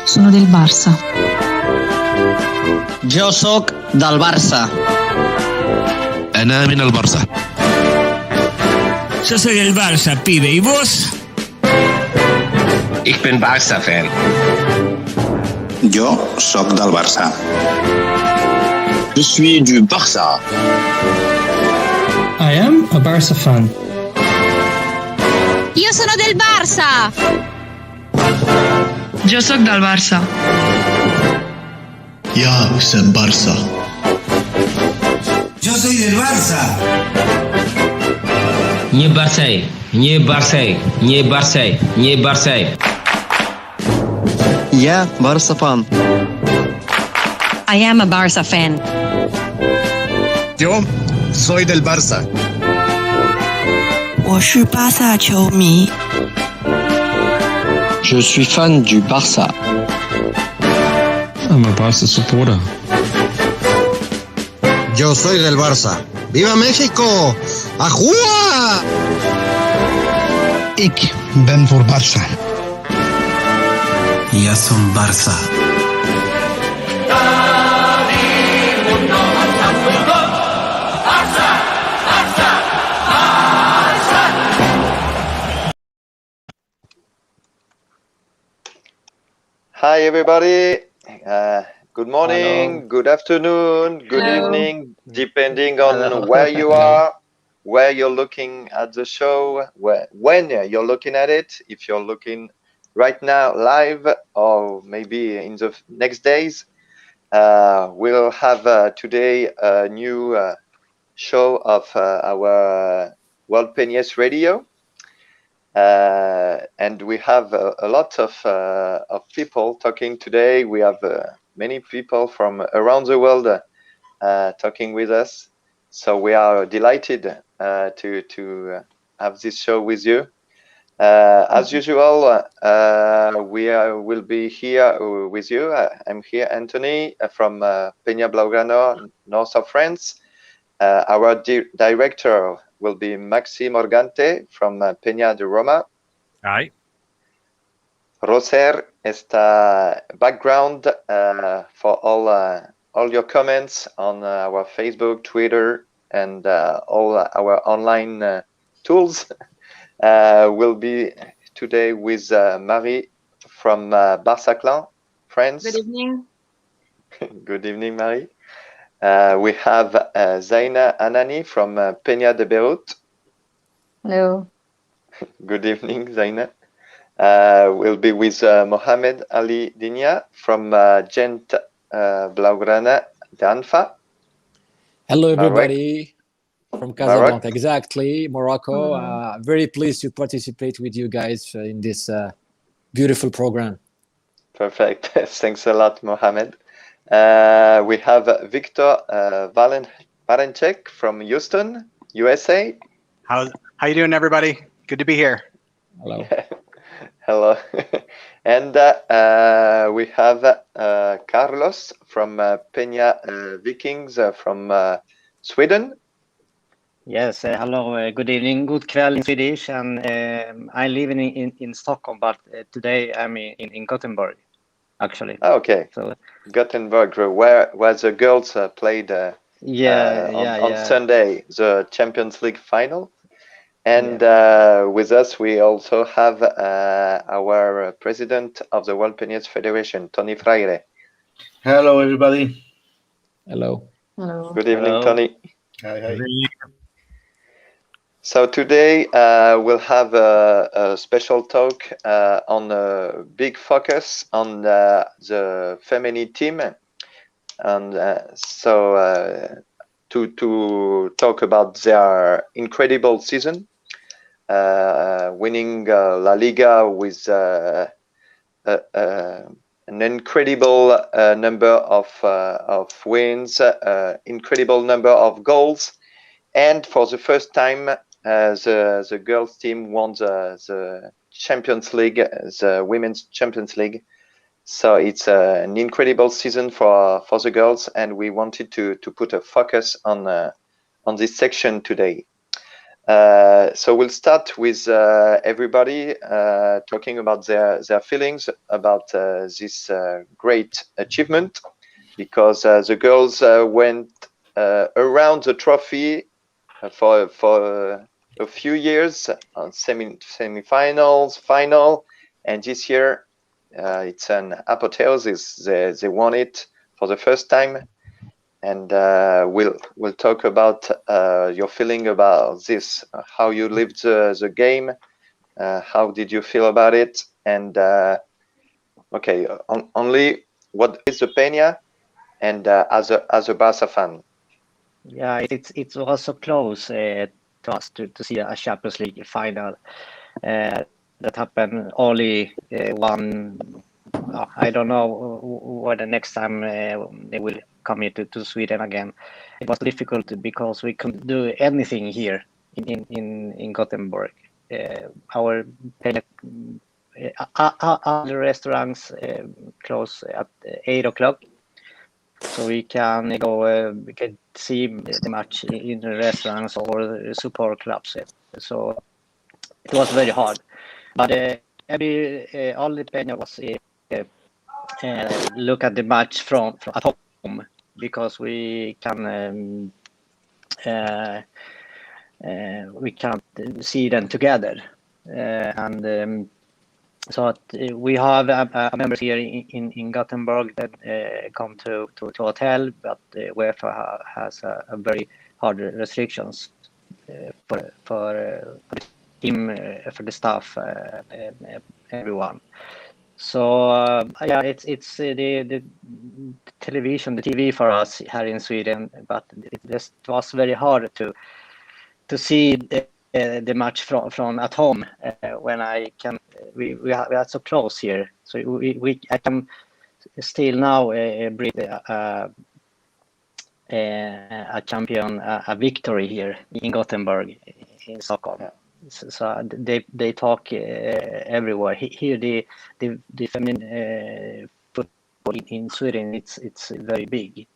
Sono del Barça. Jo sóc del Barça. أنا من البارسا. Yo soy del Barça, pibe. ¿Y vos? Ich bin Barça-Fan. Jo sóc del Barça. Je suis du Barça. I am a Barça fan. Io sono del Barça. Jo sóc del Barça. Ja jsem Barça. Yo soy del Barça. Nie Barça, nie Barça, nie Barça, nie Barça. Ja, Barça fan. I am a Barça fan. Yo soy del Barça. 我是巴萨球迷。Je suis fan du Barça. I'm a Barça supporter. Yo soy del Barça. ¡Viva México! ¡Ajúa! Ik ben voor Barça. Ja som Barça. Hi everybody, good morning, good afternoon, good evening, depending on where you are, where you're looking at the show, when you're looking at it, if you're looking right now live or maybe in the next days. We'll have today a new show of our World Penyes Radio. And we have a lot of people talking today. We have many people from around the world talking with us. So we are delighted to have this show with you. As usual, we will be here with you. I'm here, Anthony, from Penya, Blaugrana, north of France. Our director will be Massimiliano Morgante from Peña de Roma. Hi. Roser está background for all your comments on our Facebook, Twitter, and all our online tools. Will be today with Marie from Barça, France. Good evening. Good evening, Marie. We have Zaina Anani from Penya de Beirut. Hello. Good evening, Zaina. We'll be with Mohamed Ali Dinia from Gent, Blaugrana, Danfa. Hello, everybody. From Casablanca, exactly, Morocco. Very pleased to participate with you guys in this beautiful program. Perfect. Thanks a lot, Mohamed. We have Victor Valencheck from Houston, USA. How you doing, everybody? Good to be here. Hello. Hello. And we have Carlos from Penya Vikings from Sweden. Yes, hello, good evening, good kväll in Swedish, and I live in Stockholm, but today I'm in Gothenburg, actually. Okay, so Gothenburg, where the girls played on Sunday, the Champions League final. And with us, we also have our president of the World Penyes Federation, Toni Freire. Hello, everybody. Hello. Hello. Good evening, Toni. Hi. So today we'll have a special talk on a big focus on the feminine team, and so to talk about their incredible season, winning La Liga with an incredible number of wins, incredible number of goals, and for the first time. The girls team won the Champions League, the Women's Champions League. So it's an incredible season for the girls, and we wanted to put a focus on this section today. So we'll start with everybody talking about their feelings about this great achievement, because the girls went around the trophy for a few years on semi-finals, final, and this year it's an apotheosis. They won it for the first time, and we'll talk about your feeling about this, how you lived the game, how did you feel about it, and okay, only what is the Penya, and as a Barça fan. Yeah, it's also close to us to see a Champions League final that happened only one. I don't know when the next time they will come here to Sweden again. It was difficult because we couldn't do anything here in Gothenburg. Our other restaurants close at 8 o'clock, so we can go. We can see the match in the restaurants or support clubs. So it was very hard. But all the Penya was look at the match from at home, because we can see them together, and so we have members here in Gothenburg that come to hotel, but UEFA has a very hard restrictions for the team, for the staff, everyone. So yeah, it's the television, the TV for us here in Sweden, but it just was very hard to see the match from at home when we are so close here. So I can still now breathe a champion, a victory here in Gothenburg, in Stockholm. Yeah. So they talk everywhere. Here the feminine football in Sweden, it's very big.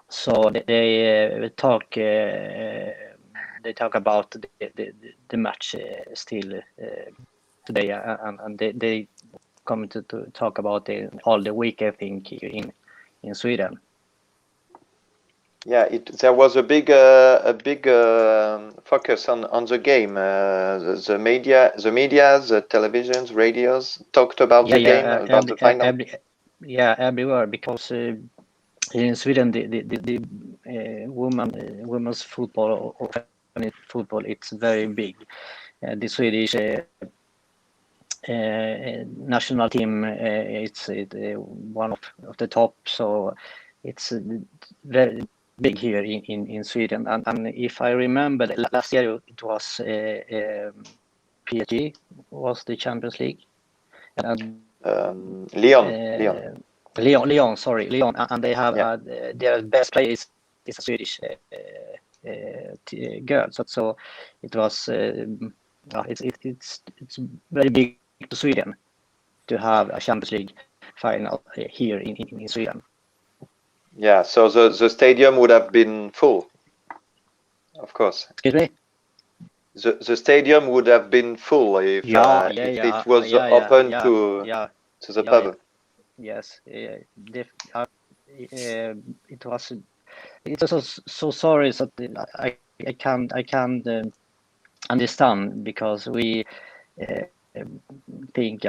So they talk about the match still today, and they come to talk about all the week, I think, in Sweden. Yeah, there was a big focus on the game. The media, the televisions, radios talked about the game, about the final. Everywhere, because in Sweden the women's football or feminine football, it's very big. The Swedish national team, it's one of the top, so it's very big here in Sweden. And if I remember, last year it was PSG was the Champions League, and Lyon, and they have their best player is a Swedish girl. So it was it's very big to Sweden to have a Champions League final here in Sweden. Yeah, so the stadium would have been full, of course. Excuse me? The stadium would have been full if it was open to the public. Yes, it was. It's so sorry that I can't understand, because we think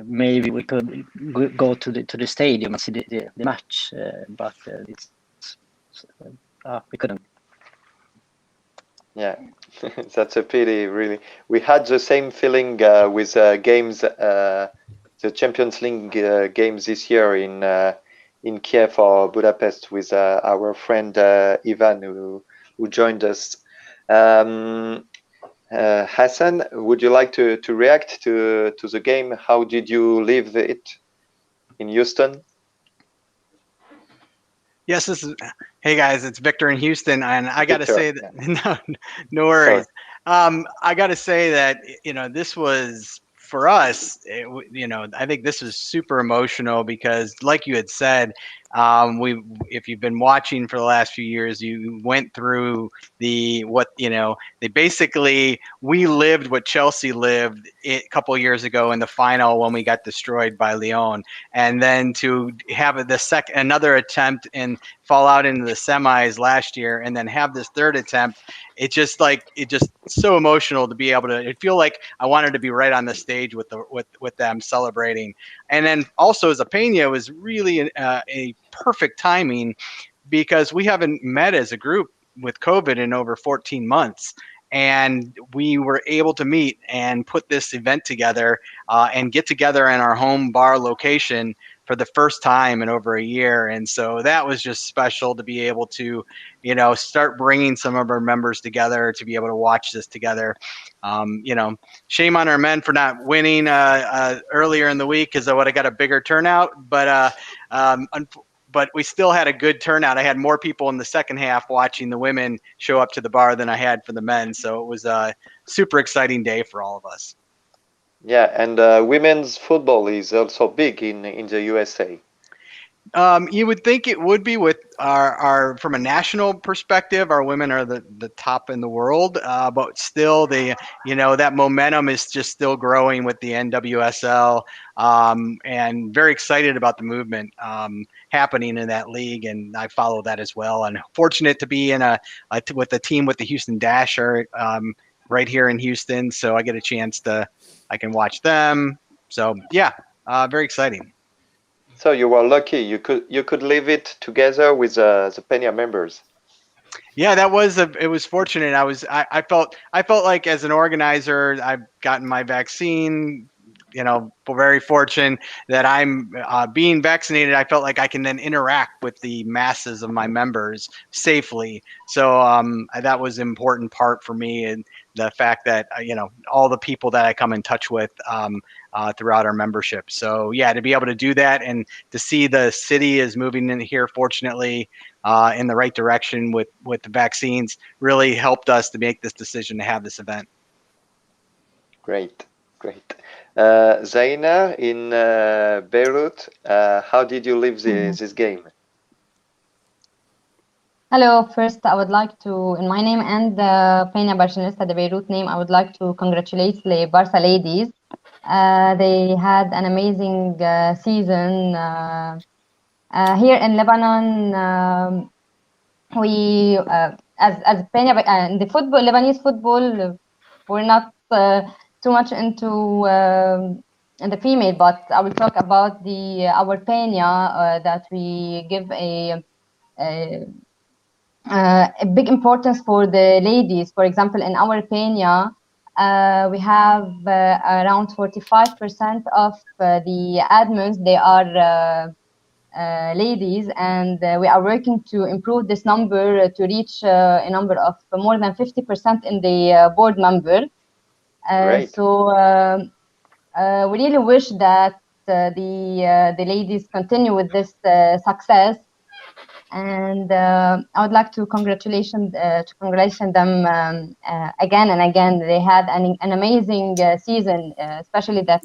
maybe we could go to the stadium and see the match, but we couldn't. Yeah, that's a pity, really. We had the same feeling with games, the Champions League games this year in Kiev or Budapest with our friend Iván, who joined us. Hassan, would you like to react to the game? How did you live it in Houston? Yes, hey guys, it's Victor in Houston, and I got to say that no worries. I got to say that this was for us, I think this was super emotional because, like you had said, if you've been watching for the last few years, you went through we lived what Chelsea lived a couple years ago in the final when we got destroyed by Lyon, and then to have another attempt and fall out into the semis last year, and then have this third attempt. It's just so emotional to be able to. It feel like I wanted to be right on the stage with them celebrating, and then also as a Penya, it was really a perfect timing because we haven't met as a group with COVID in over 14 months. And we were able to meet and put this event together and get together in our home bar location for the first time in over a year. And so that was just special to be able to, start bringing some of our members together to be able to watch this together. Shame on our men for not winning earlier in the week because I would have got a bigger turnout. But we still had a good turnout. I had more people in the second half watching the women show up to the bar than I had for the men. So it was a super exciting day for all of us. Yeah, and women's football is also big in the USA. You would think it would be with our from a national perspective, our women are the top in the world, but still that momentum is just still growing with the NWSL, and very excited about the movement happening in that league, and I follow that as well. And fortunate to be with a team with the Houston Dasher right here in Houston, so I get a chance I can watch them. So yeah, very exciting. So you were lucky. You could live it together with the Penya members. Yeah, it was fortunate. I felt like as an organizer, I've gotten my vaccine. Very fortunate that I'm being vaccinated. I felt like I can then interact with the masses of my members safely. So that was an important part for me, and the fact that all the people that I come in touch with throughout our membership. So yeah, to be able to do that and to see the city is moving in here, fortunately, in the right direction with the vaccines, really helped us to make this decision to have this event. Great. Zaina in Beirut, how did you live this game? Hello. First, I would like to, in my name and the Penya Barcelonista, the Beirut name, I would like to congratulate the Barça ladies. They had an amazing season. Here in Lebanon, we, as Penya, in the football, Lebanese football, we're not too much into the female, but I will talk about our Penya that we give a big importance for the ladies. For example, in our Penya, we have around 45% of the admins, they are ladies, and we are working to improve this number to reach a number of more than 50% in the board member. So we really wish that the ladies continue with this success, and I would like to congratulate them again and again. They had an amazing season, especially that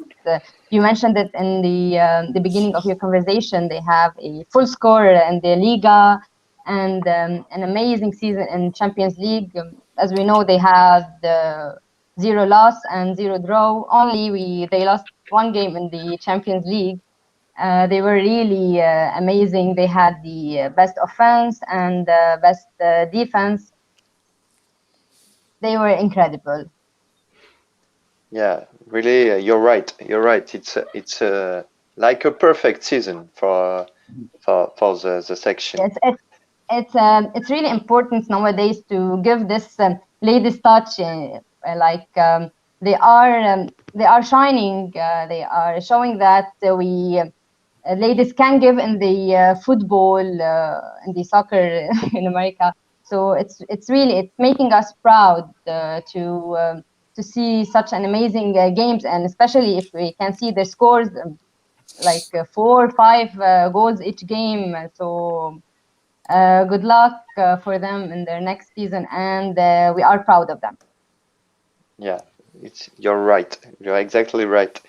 you mentioned it in the beginning of your conversation. They have a full score in the Liga and an amazing season in Champions League. As we know, they had 0 loss and 0 draw. They lost 1 game in the Champions League. They were really amazing. They had the best offense and best defense. They were incredible. Yeah, really, you're right. It's like a perfect season for the section. It's really important nowadays to give this ladies touch. They are shining. They are showing that ladies can give in the football, in the soccer in America. So it's making us proud to see such an amazing games, and especially if we can see the scores, like 4 or 5 goals each game. So good luck for them in their next season, and we are proud of them. Yeah, You're right. You're exactly right.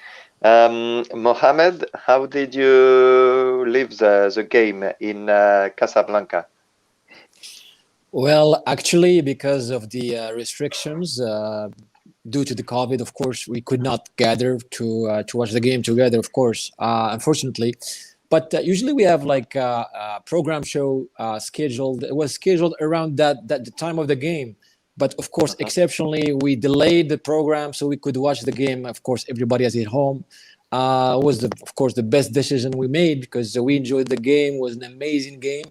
Mohamed, how did you live the game in Casablanca? Well, actually, because of the restrictions due to the COVID, of course, we could not gather to watch the game together, of course, unfortunately. But usually we have like a program show scheduled. It was scheduled around the time of the game. But of course, exceptionally, we delayed the program so we could watch the game. Of course, everybody is at home. It was, of course, the best decision we made because we enjoyed the game. It was an amazing game.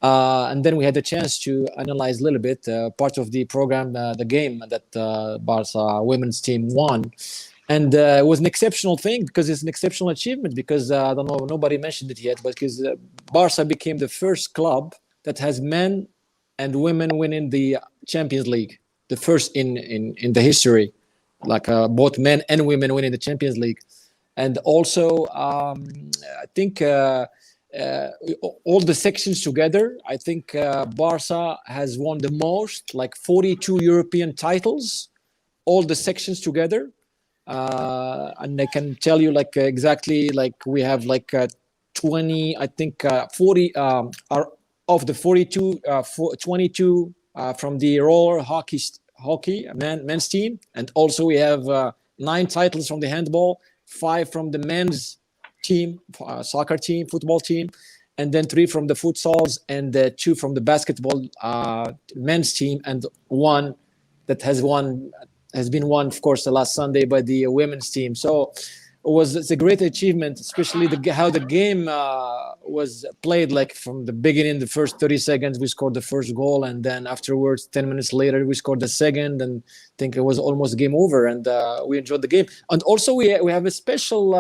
And then we had the chance to analyze a little bit part of the program, the game that Barça women's team won. And it was an exceptional thing because it's an exceptional achievement because, I don't know, nobody mentioned it yet, but because Barça became the first club that has men and women winning the Champions League, the first in the history, like both men and women winning the Champions League. And also, I think all the sections together, I think Barça has won the most, like 42 European titles, all the sections together. And I can tell you like exactly, like we have like 20, I think 40 are of the 42, 22 from the roller hockey men's team. And also we have 9 titles from the handball, 5 from the men's team, soccer team, football team, and then 3 from the futsals and 2 from the basketball men's team, and 1 that has been won, of course, the last Sunday by the women's team. So it's a great achievement, especially how the game was played. Like from the beginning, the first 30 seconds, we scored the first goal, and then afterwards, 10 minutes later, we scored the second, and I think it was almost game over, and we enjoyed the game. And also, we have a special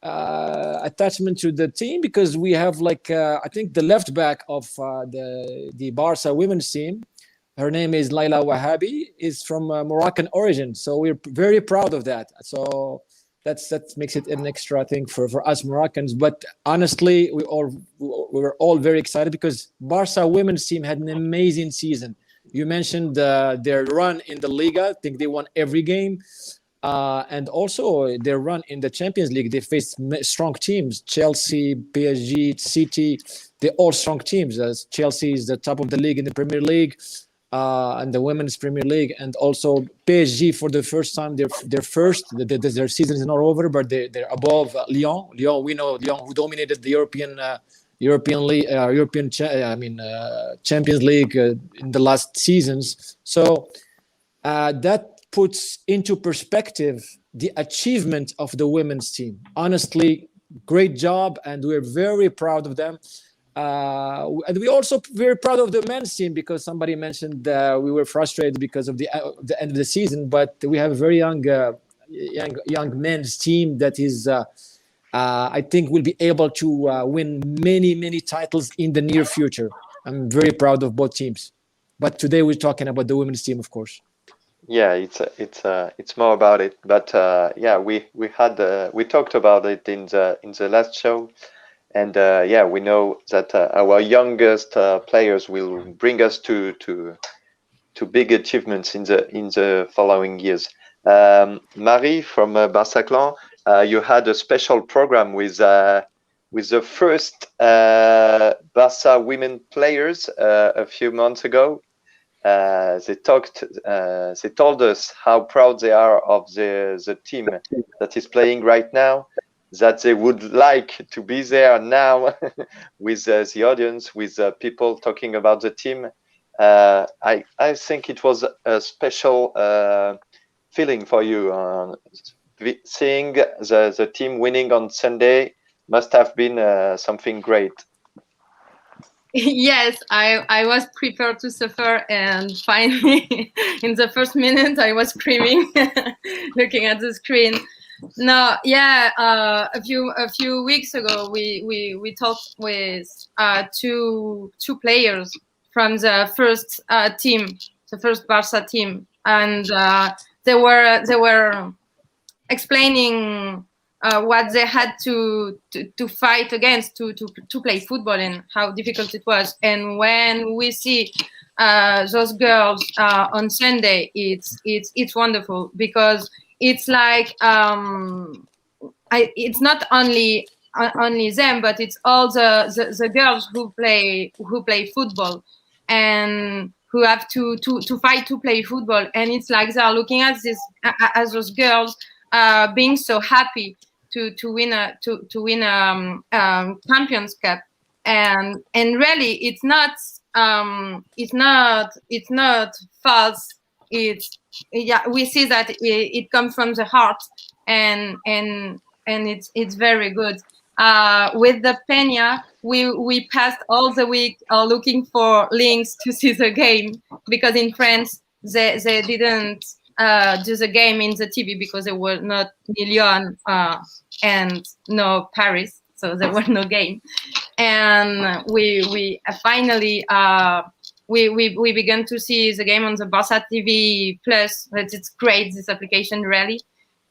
attachment to the team because we have like I think the left back of the Barça women's team. Her name is Laila Wahabi, is from Moroccan origin. So we're very proud of that. So that makes it an extra thing for us Moroccans. But honestly, we were all very excited because Barça women's team had an amazing season. You mentioned their run in the Liga. I think they won every game. And also their run in the Champions League. They faced strong teams, Chelsea, PSG, City. They're all strong teams. As Chelsea is the top of the league in the Premier League. And the Women's Premier League, and also PSG for the first time. They're first. Their season is not over, but they're above Lyon. Lyon, we know Lyon, who dominated the Champions League in the last seasons. So that puts into perspective the achievement of the women's team. Honestly, great job, and we're very proud of them. And we're also very proud of the men's team because somebody mentioned we were frustrated because of the end of the season, but we have a very young men's team that is, I think, will be able to win many titles in the near future. I'm very proud of both teams, but today we're talking about the women's team, of course. Yeah, it's more about it, but yeah, we talked about it in the last show. And yeah, we know that our youngest players will bring us to big achievements in the following years. Marie from Barça, you had a special program with the first Barça women players a few months ago. They told us how proud they are of the team that is playing right now, that they would like to be there now with the audience, with people talking about the team. I think it was a special feeling for you. Seeing the team winning on Sunday must have been something great. Yes, I was prepared to suffer, and finally, in the first minute, I was screaming, looking at the screen. No, yeah. A few weeks ago, we talked with two players from the first team, the first Barça team, and they were explaining what they had to fight against to play football and how difficult it was. And when we see those girls on Sunday, it's wonderful, because it's like it's not only them, but it's all the girls who play football and who have to fight to play football, and it's like they're looking at those girls being so happy to win a Champions Cup, and really it's not false. We see that it comes from the heart, and it's very good. With the Penya, we passed all the week looking for links to see the game, because in France they didn't do the game in the TV because there were not Lyon and no Paris, so there was no game. And we finally we began to see the game on the Barça TV Plus. But it's great, this application, really.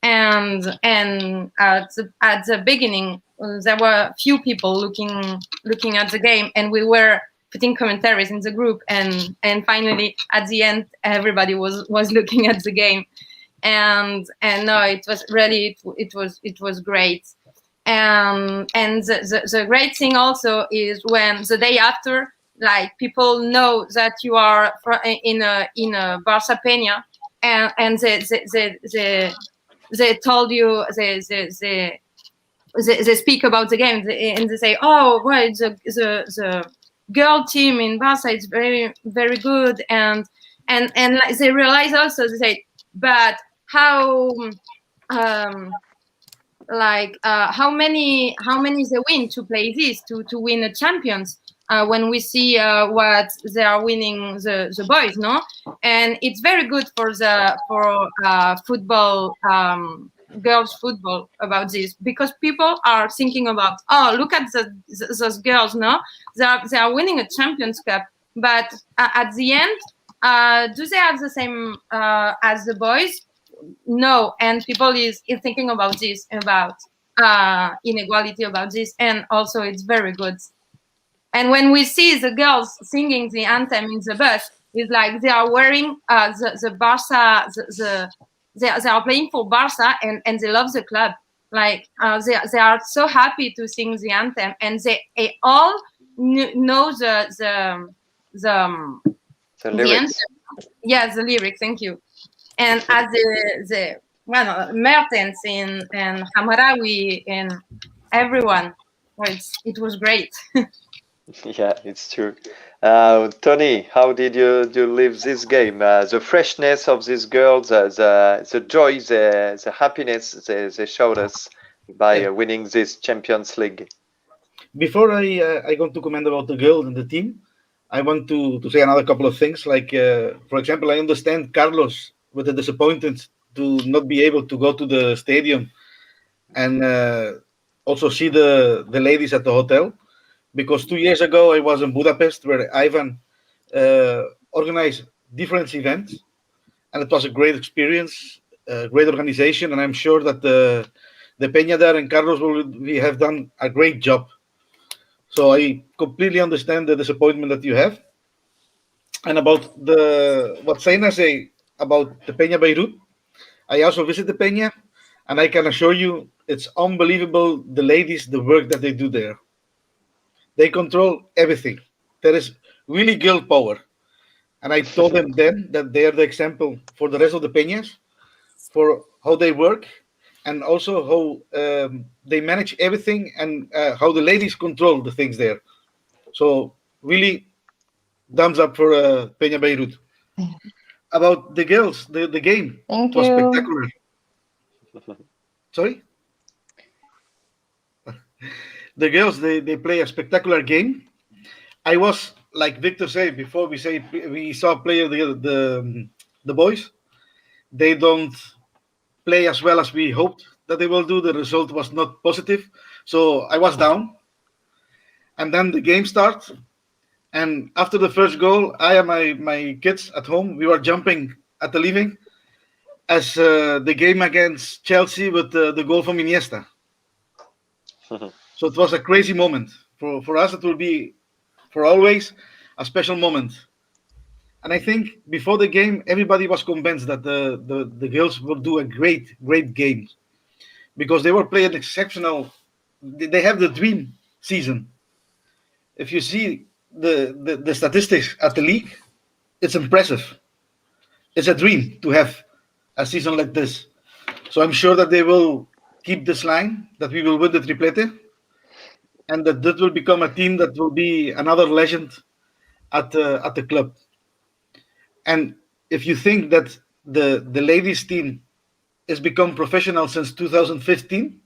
And at the beginning, there were few people looking at the game, and we were putting commentaries in the group, and finally at the end everybody was looking at the game, and no, it was really it was great. And the great thing also is when the day after, like, people know that you are in a Barça Penya, and they told you, they speak about the game, and they say, oh, well, the girl team in Barça is very, very good, and like, they realize also, they say, but how many they win to play this, to win a champions, when we see what they are winning the boys, no? And it's very good for football, girls football, about this, because people are thinking about, oh, look at those girls, no? They are winning a Champions Cup, but at the end, do they have the same as the boys? No, and people is thinking about this, about inequality, about this, and also it's very good. And when we see the girls singing the anthem in the bus, it's like they are wearing the Barça, they are playing for Barça, and they love the club. Like they are so happy to sing the anthem, and they all know the lyrics. anthem. Yeah, the lyrics. Thank you. And as the Mertens and Hamaraoui and everyone, well, it was great. Yeah, it's true. Toni, how did you live this game? The freshness of these girls, the joy, the happiness they showed us by winning this Champions League. Before I want to comment about the girls and the team, I want to say another couple of things. Like, for example, I understand Carlos with the disappointment to not be able to go to the stadium and also see the ladies at the hotel. Because 2 years ago I was in Budapest, where Iván organized different events, and it was a great experience, great organization, and I'm sure that the Penya there and Carlos we have done a great job. So I completely understand the disappointment that you have. And about what Zaina say about the Penya Beirut, I also visit the Penya, and I can assure you it's unbelievable, the ladies, the work that they do there. They control everything. There is really girl power. And I told them then that they are the example for the rest of the Peñas, for how they work, and also how they manage everything, and how the ladies control the things there. So really, thumbs up for Penya Beirut. About the girls, the game, it was spectacular. Sorry? The girls, they play a spectacular game. I was, like Victor said before, we saw play the boys. They don't play as well as we hoped that they will do. The result was not positive, so I was down. And then the game starts, and after the first goal, I and my kids at home, we were jumping at the living as the game against Chelsea with the goal from Iniesta. So it was a crazy moment. For us, it will be, for always, a special moment And I think before the game, everybody was convinced that the girls would do a great game, because they were playing exceptional. They have the dream season. If you see the statistics at the league, it's impressive. It's a dream to have a season like this. So I'm sure that they will keep this line, that we will win the triplete, and that will become a team that will be another legend at the club. And if you think that the ladies team has become professional since 2015,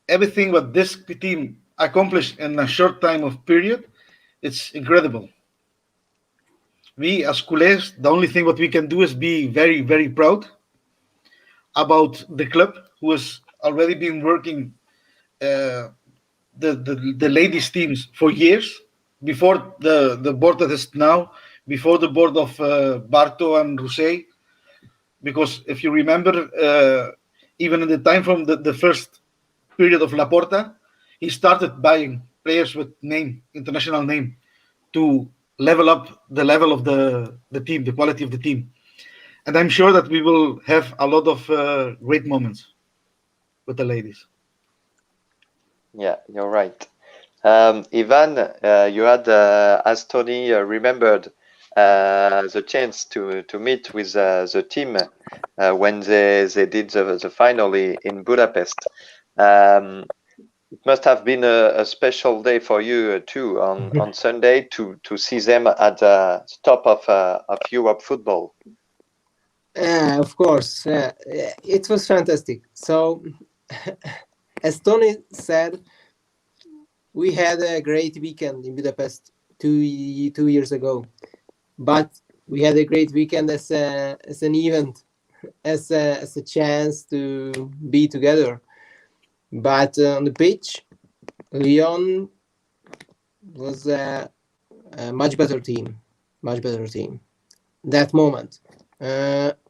everything what this team accomplished in a short time of period, it's incredible. We as culés, the only thing what we can do is be very, very proud about the club, who has already been working the ladies teams for years, before the board that is now, before the board of Barto and Rousset. Because if you remember, even in the time from the first period of Laporta, he started buying players with international name, to level up the level of the team, the quality of the team. And I'm sure that we will have a lot of great moments with the ladies. Yeah, you're right. Iván, you had, as Toni remembered, the chance to meet with the team when they did the final in Budapest. It must have been a special day for you too on Sunday to see them at the top of Europe football. Of course, it was fantastic. So, as Toni said, we had a great weekend in Budapest two years ago, but we had a great weekend as an event, as a chance to be together. But on the pitch, Lyon was a much better team. That moment.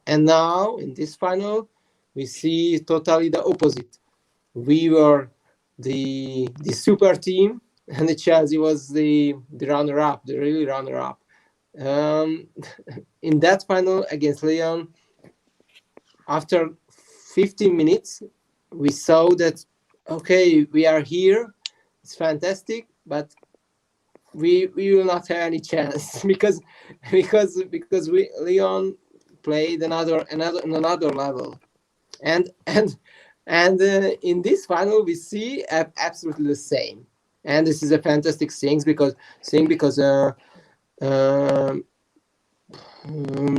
And now in this final, we see totally the opposite. We were the super team, and the Chelsea was the runner-up, the really runner-up. In that final against Lyon, after 15 minutes, we saw that, okay, we are here, it's fantastic, but we will not have any chance because Lyon played another level, and in this final we see absolutely the same, and this is a fantastic thing because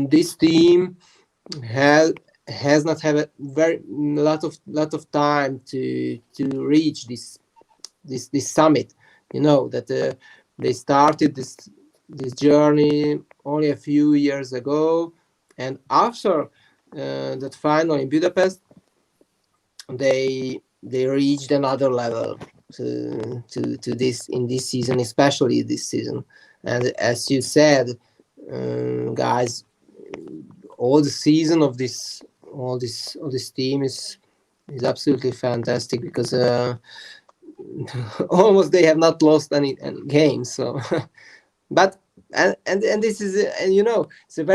this team has not had a lot of time to reach this summit. You know that they started this journey only a few years ago, and after that final in Budapest, they reached another level to this in this season, especially this season. And as you said, guys, all the season of this team is absolutely fantastic because almost they have not lost any games. So, but and this is and you know it's a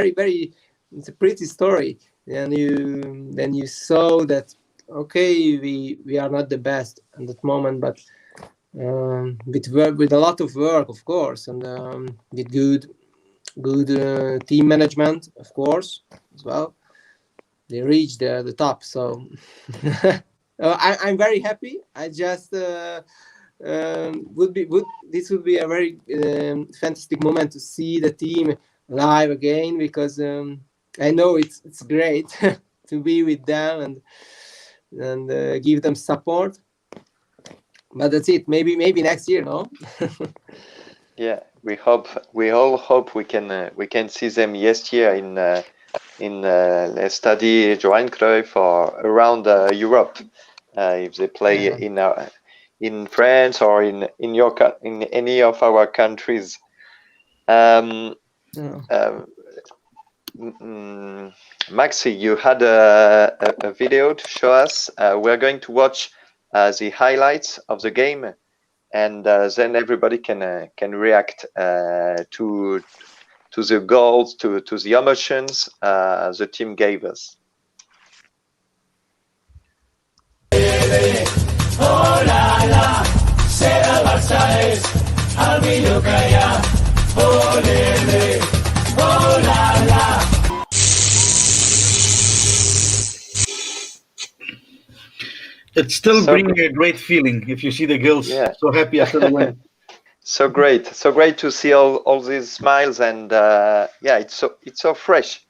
it's a pretty story. And you saw that, okay, we are not the best at that moment, but with a lot of work, of course, and with good team management, of course, as well, they reached the top. So I'm very happy. I just this would be a very fantastic moment to see the team live again, because I know it's great to be with them and give them support. But that's it. Maybe next year, no? Yeah, we all hope we can see them next year in Stade Johan Cruyff or around Europe, if they play in France or in any of our countries. Maxi, you had a video to show us. We're going to watch the highlights of the game, and then everybody can react to the goals, to the emotions the team gave us. Oh la la, ser el Barça és el millor que hi ha. Olé, oh la la. It's still bringing a great feeling if you see the girls so happy after the win. So great to see all these smiles, and it's so fresh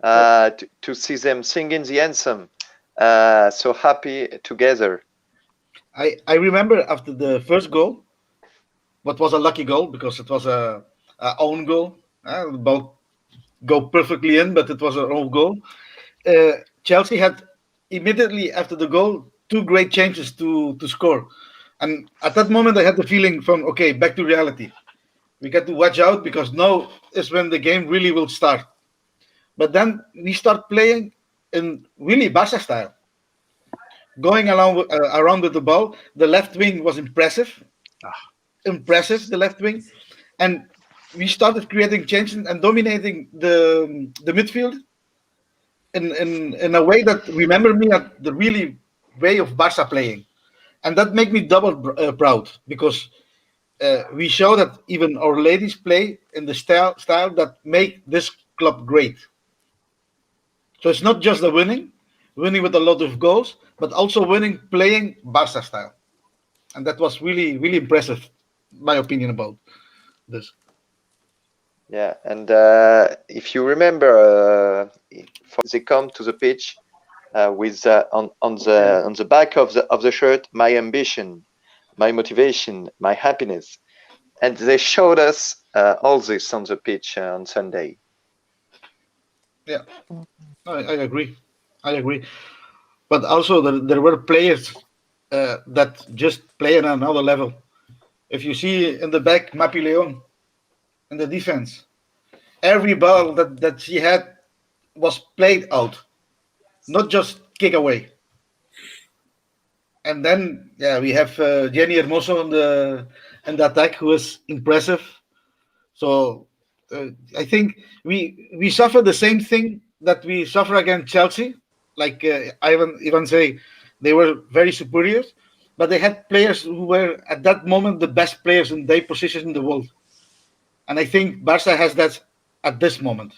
to see them singing the anthem, so happy together. I remember after the first goal, what was a lucky goal because it was a own goal, about go perfectly in, but it was an own goal. Chelsea had immediately after the goal 2 great chances to score. And at that moment, I had the feeling from, okay, back to reality. We got to watch out because now is when the game really will start. But then we start playing in really Barça style. Going around with the ball, the left wing was impressive. Impressive, the left wing. And we started creating changes and dominating the midfield in a way that remember me at the really way of Barça playing. And that made me double proud because we show that even our ladies play in the style that make this club great. So it's not just the winning with a lot of goals, but also winning playing Barça style. And that was really, really impressive, my opinion about this. Yeah, and if you remember, they come to the pitch with on the back of the shirt, my ambition, my motivation, my happiness, and they showed us all this on the pitch on Sunday. Yeah, I agree. But also there were players that just play at another level. If you see in the back, Mapi Leon in the defense, every ball that she had was played out. Not just kick away. And then, we have Jenny Hermoso in the attack, who is impressive. So I think we suffer the same thing that we suffer against Chelsea. Like Iván say, they were very superior, but they had players who were at that moment the best players in their position in the world. And I think Barça has that at this moment.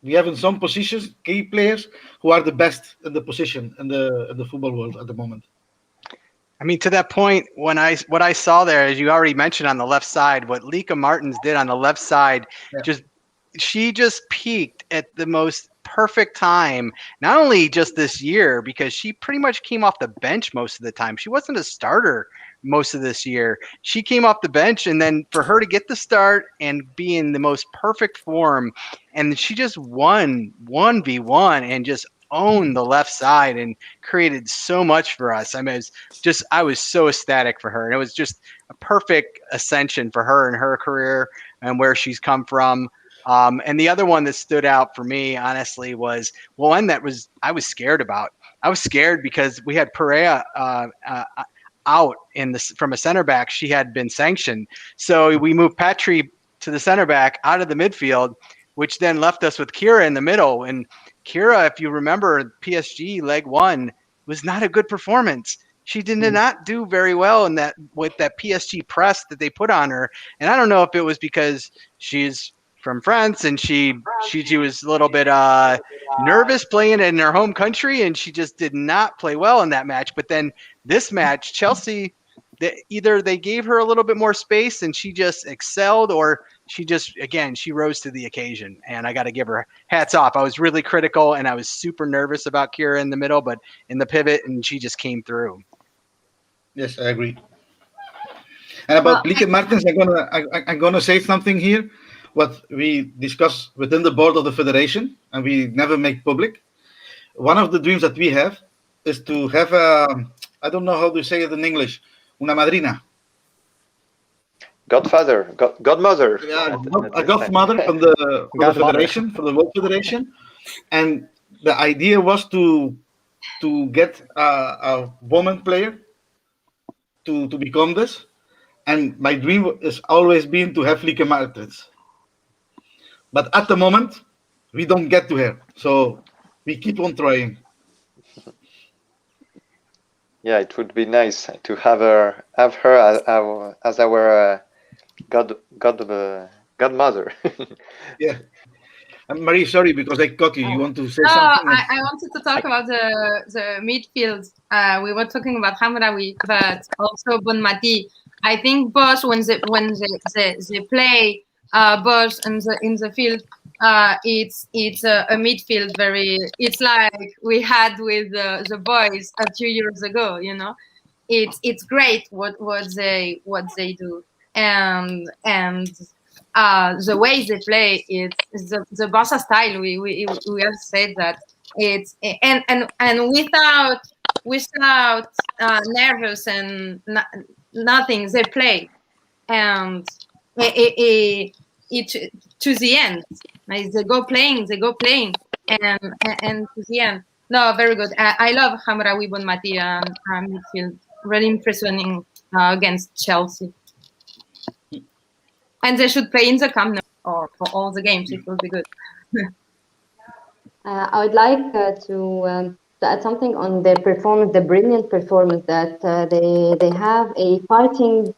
We have in some positions key players who are the best in the position in the football world at the moment. I mean, to that point, what I saw there, as you already mentioned on the left side, what Lieke Martens did on the left side, she just peaked at the most perfect time. Not only just this year, because she pretty much came off the bench most of the time. She wasn't a starter most of this year. She came off the bench, and then for her to get the start and be in the most perfect form, and she just won 1v1 and just owned the left side and created so much for us. I mean, I was so ecstatic for her, and it was just a perfect ascension for her and her career and where she's come from. And the other one that stood out for me, honestly, was one that I was scared about. I was scared because we had Perea out from a center back. She had been sanctioned, so we moved Patry to the center back out of the midfield, which then left us with Kira in the middle. And Kira, if you remember, PSG leg 1 was not a good performance. She did not do very well with that PSG press that they put on her. And I don't know if it was because she's from France and she was a little bit nervous playing in her home country, and she just did not play well in that match. But then this match, Chelsea, either they gave her a little bit more space and she just excelled, or she rose to the occasion. And I got to give her hats off. I was really critical and I was super nervous about Kira in the middle, but in the pivot, and she just came through. Yes, I agree. And about Lieke Martens, I'm gonna say something here. What we discuss within the board of the federation, and we never make public. One of the dreams that we have is to have I don't know how to say it in English, una madrina. Godmother. Yeah, a godmother from the federation, from the World Federation. And the idea was to get a woman player to become this. And my dream has always been to have Lieke Martens. But at the moment, we don't get to her. So we keep on trying. Yeah, it would be nice to have her as our godmother. Yeah. Marie, sorry, because I cut you. You want to say No, something? I wanted to talk about the midfield. We were talking about Hamraoui, but also Bonmati. I think both when they play both in the field, it's a midfield it's like we had with the boys a few years ago. You know, it's great what they do, and the way they play, it's the Barça style. We have said that it's and without nervous and nothing, they play, and it to the end. Like they go playing, and to the end. No, very good. I love Hamraoui, Bonmati, midfield. Really impressive against Chelsea. And they should play in the Camp Nou or for all the games. It will be good. I would like to add something on their performance, the brilliant performance that they have a fighting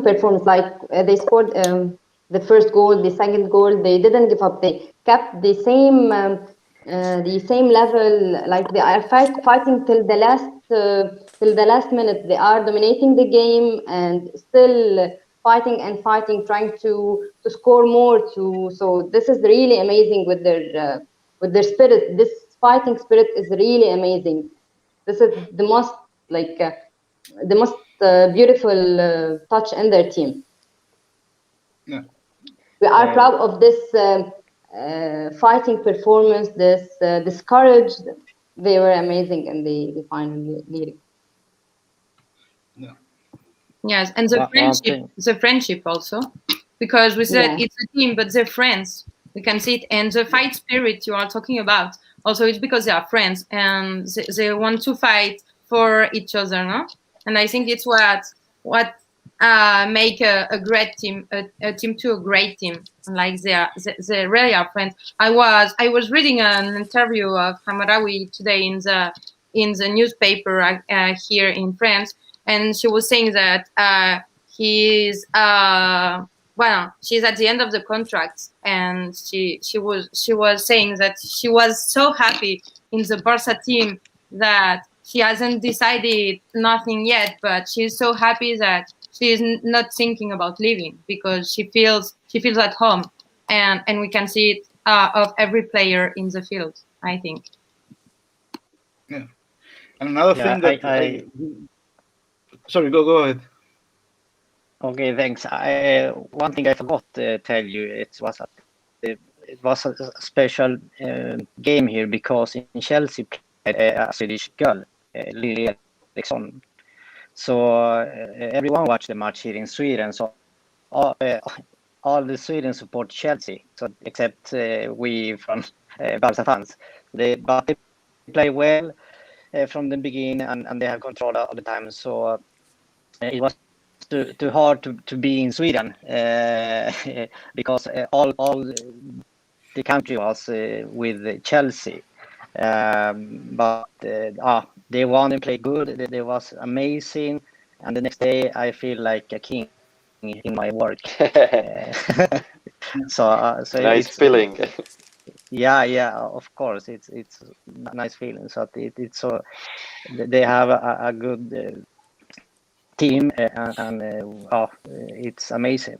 performance. Like they scored the first goal, the second goal. They didn't give up. They kept the same level. Like they are fighting till the last minute. They are dominating the game and still fighting, trying to score more. So this is really amazing with their spirit. This fighting spirit is really amazing. This is the most beautiful touch in their team. Yeah. We are proud of this fighting performance, this courage. They were amazing in the final meeting. Yes, and the friendship also, because we said it's a team, but they're friends. We can see it, and the fight spirit you are talking about. Also, it's because they are friends and they want to fight for each other, no? And I think it's what make a great team, a team to a great team. Like they really are friends. I was reading an interview of Hamraoui today in the newspaper here in France. And she was saying that she's at the end of the contract, and she was saying that she was so happy in the Barça team that she hasn't decided nothing yet, but she's so happy that she is not thinking about leaving because she feels at home, and we can see it of every player in the field, I think. Yeah, and another thing that sorry, go ahead. Okay, thanks. One thing I forgot to tell you, it was a special game here because in Chelsea played a Swedish girl, Lily Eriksson. So everyone watched the match here in Sweden. So all the Sweden support Chelsea, so except we from Barça fans. But they play well from the beginning, and they have control all the time. So it was too hard to be in Sweden because all the country was with Chelsea. But they won and played good. They was amazing, and the next day I feel like a king in my work. so nice feeling. Yeah, of course, it's a nice feeling. So it's so they have a good team, and it's amazing.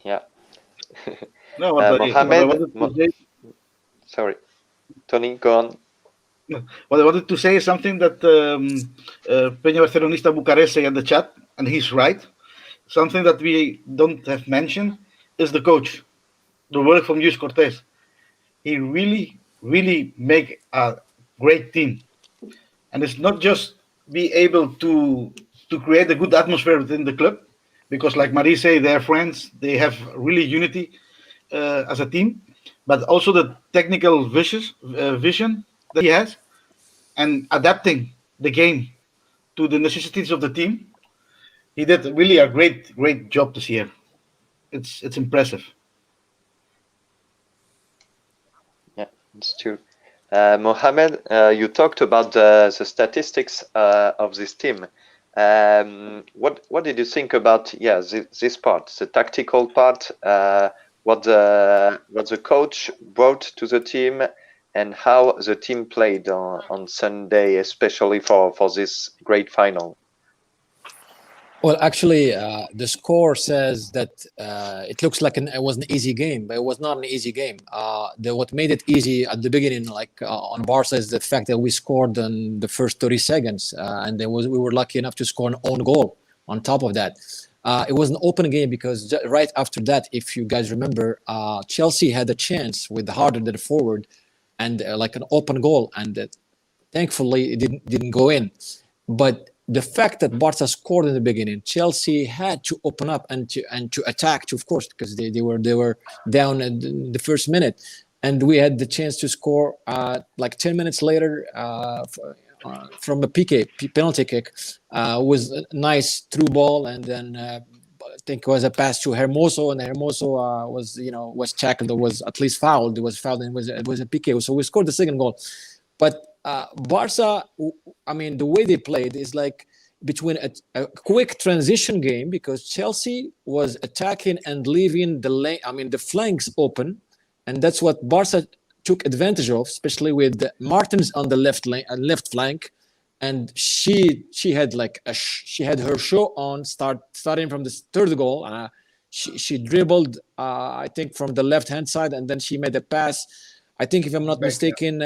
Yeah. No, Mohamed. Sorry, Toni, go on. What I wanted to say is something that Penya Barcelonista Bucharest say in the chat, and he's right. Something that we don't have mentioned is the coach, the work from Luis Cortés. He really make a great team, and it's not just be able to create a good atmosphere within the club, because like Marie say, they're friends, they have really unity as a team, but also the technical vision that he has, and adapting the game to the necessities of the team. he did really a great job this year. It's impressive. Yeah, it's true. Mohamed, you talked about the statistics of this team. What did you think about this part, the tactical part, what the coach brought to the team, and how the team played on Sunday, especially for this great final? Well, actually, the score says that it looks like it was an easy game, but it was not an easy game. What made it easy at the beginning, like on Barça, is the fact that we scored in the first 30 seconds, and we were lucky enough to score an own goal on top of that. It was an open game because right after that, if you guys remember, Chelsea had a chance with Harden at the forward, and like an open goal, and thankfully it didn't go in. But the fact that Barça scored in the beginning, Chelsea had to open up and to attack, of course, because they were down in the first minute, and we had the chance to score like 10 minutes later from a penalty kick. Was a nice through ball, and then I think it was a pass to Hermoso, and Hermoso was tackled, or was at least fouled. It was fouled, and it was a PK. So we scored the second goal, but. Barça, I mean, the way they played is like between a quick transition game, because Chelsea was attacking and leaving the flanks open, and that's what Barça took advantage of, especially with Martins on the left flank, and she had her show on starting from the third goal. She dribbled, I think, from the left hand side, and then she made a pass. I think, if I'm not mistaken,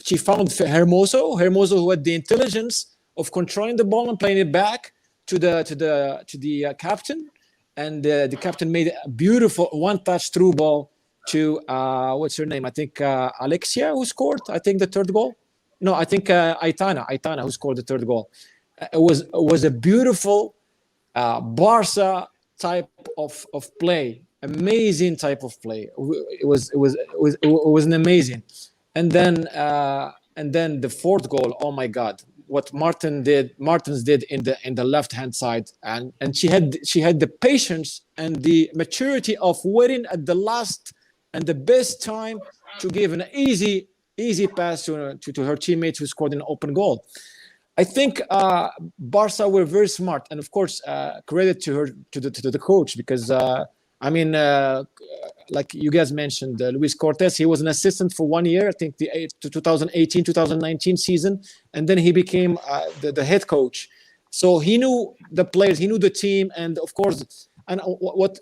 she found Hermoso, who had the intelligence of controlling the ball and playing it back to the captain, and the captain made a beautiful one-touch through ball to what's her name? I think Alexia, who scored, I think, the third goal. No, I think Aitana, who scored the third goal. It was a beautiful Barça type of play. Amazing type of play. It was an amazing, and then the fourth goal. Oh my God! What Martins did in the left hand side, and she had the patience and the maturity of waiting at the last and the best time to give an easy pass to her teammates, who scored an open goal. I think Barça were very smart, and of course credit to the coach, because. I mean, like you guys mentioned, Luis Cortés, he was an assistant for 1 year, I think the 2018-2019 season, and then he became the head coach. So he knew the players, he knew the team, and of course, and what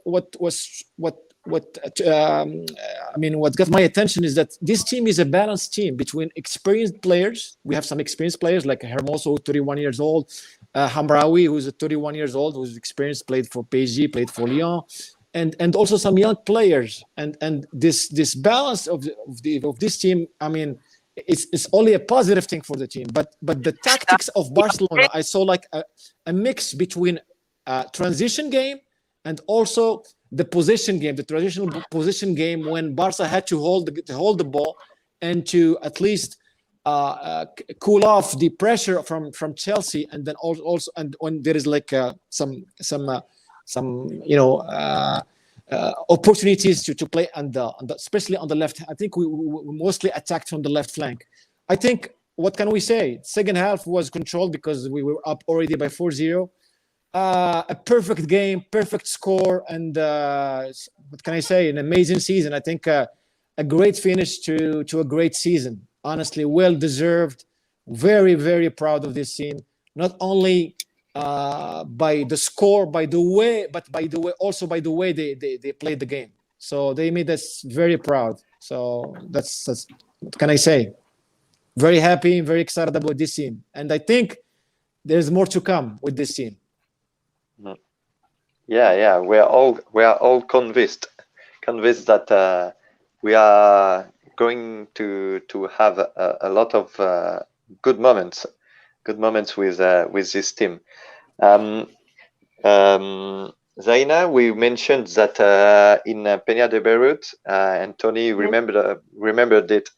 got my attention is that this team is a balanced team between experienced players. We have some experienced players like Hermoso, 31 years old, Hamraoui, who's 31 years old, who's experienced, played for PSG, played for Lyon. And also some young players, and this balance of this team, I mean, it's only a positive thing for the team. But the tactics of Barcelona, I saw like a mix between transition game and also the position game, the traditional position game, when Barça had to hold the ball and to at least cool off the pressure from Chelsea, and then also and when there is like some opportunities to play on the especially on the left. I think we mostly attacked from the left flank. I think, what can we say? Second half was controlled because we were up already by 4-0. A perfect game, perfect score, and what can I say? An amazing season. I think a great finish to a great season. Honestly, well deserved. Very, very proud of this team. Not only by the score, by the way, but also by the way they played the game. So they made us very proud. So that's what can I say? Very happy, very excited about this team, and I think there's more to come with this team. Yeah, we are all convinced that we are going to have a lot of good moments with this team. Zaina, we mentioned that in Penya de Beirut, and Toni remembered it.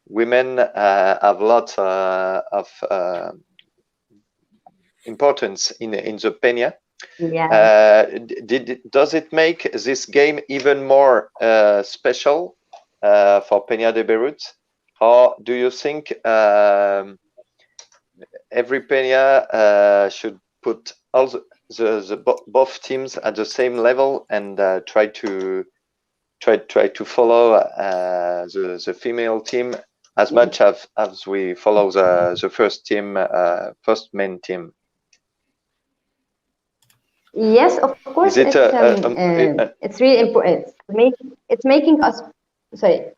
Women have lots of importance in the Penya. Yeah. Does it make this game even more special for Penya de Beirut? Or do you think every Penya should put all both teams at the same level and try to follow the female team as much as we follow the first team, first main team? Yes, of course. Is it it's really important. It's making us. Sorry.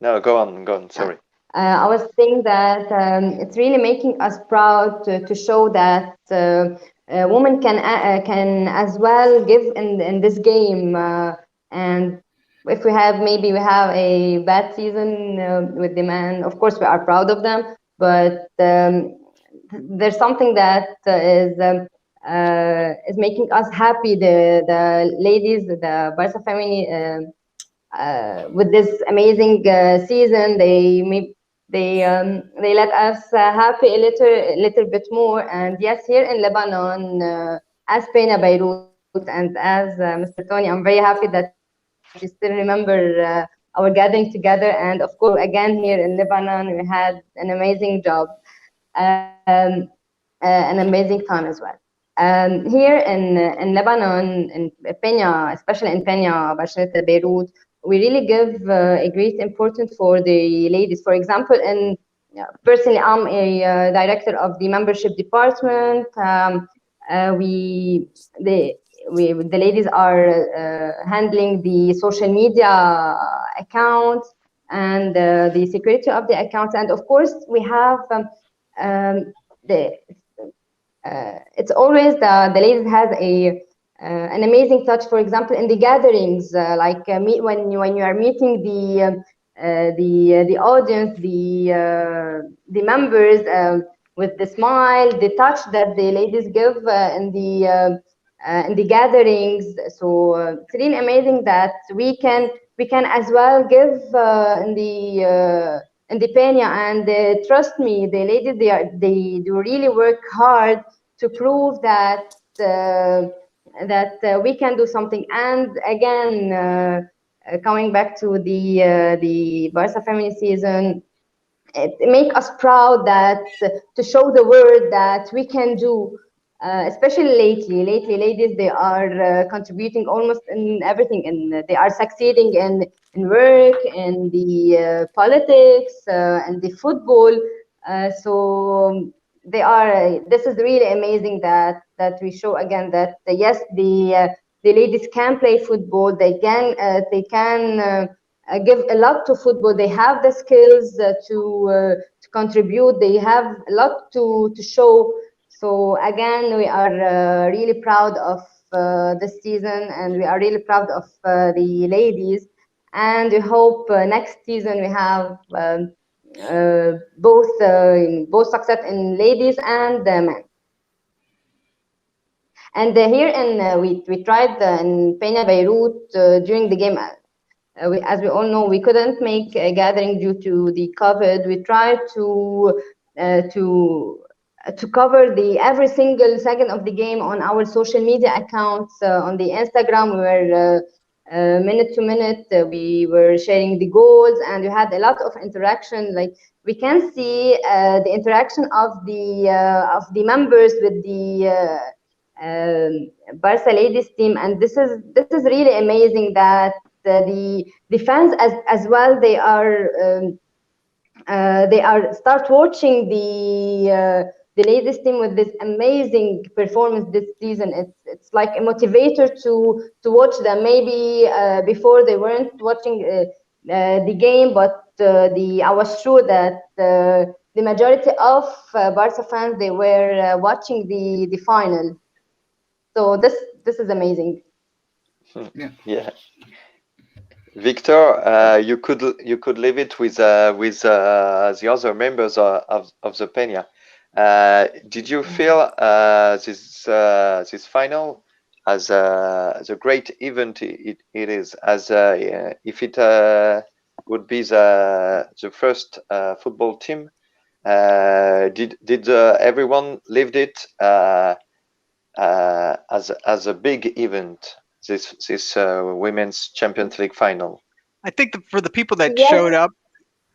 No, go on. Sorry. I was saying that it's really making us proud to show that women can as well give in this game. And if we have a bad season with the men, of course we are proud of them. But there's something that is making us happy. The ladies, the Barça family, with this amazing season, they let us happy a little bit more. And yes, here in Lebanon, as Penya Beirut and as Mr. Toni, I'm very happy that you still remember our gathering together. And of course, again here in Lebanon, we had an amazing job, an amazing time as well. Here in Lebanon, in Penya, especially in Penya, Barcelonista, Beirut, we really give a great importance for the ladies. For example, personally, I'm a director of the membership department. The ladies are handling the social media accounts and the security of the accounts. And of course, we have it's always the ladies has an amazing touch. For example, in the gatherings, when you are meeting the audience, the members, with the smile, the touch that the ladies give in the gatherings. So it's really amazing that we can as well give in the Penya. And trust me, the ladies they do really work hard to prove that we can do something. And again, coming back to the Barça family season, it makes us proud that to show the world that we can do. Especially lately, ladies, they are contributing almost in everything, and they are succeeding in work, in the politics, and the football. So they are. This is really amazing that we show again that yes, the ladies can play football. They can give a lot to football. They have the skills to contribute. They have a lot to show. So again, we are really proud of this season, and we are really proud of the ladies. And we hope next season we have both success in ladies and men. And here we tried in Penya Beirut during the game. As we all know, we couldn't make a gathering due to the COVID. We tried to cover every single second of the game on our social media accounts. On the Instagram, we were minute to minute. We were sharing the goals, and we had a lot of interaction. Like we can see the interaction of the members with the Barça ladies team, and this is really amazing that the fans as well they are start watching the ladies team with this amazing performance this season. It's like a motivator to watch them. Maybe before they weren't watching the game, but I was sure that the majority of Barça fans they were watching the final. So this is amazing. Yeah. Victor, you could leave it with the other members of the Penya. Did you feel this final as a great event it is, as if it would be the first football team Did everyone lived it as a big event? This Women's Champions League final. I think for the people that Yes. showed up,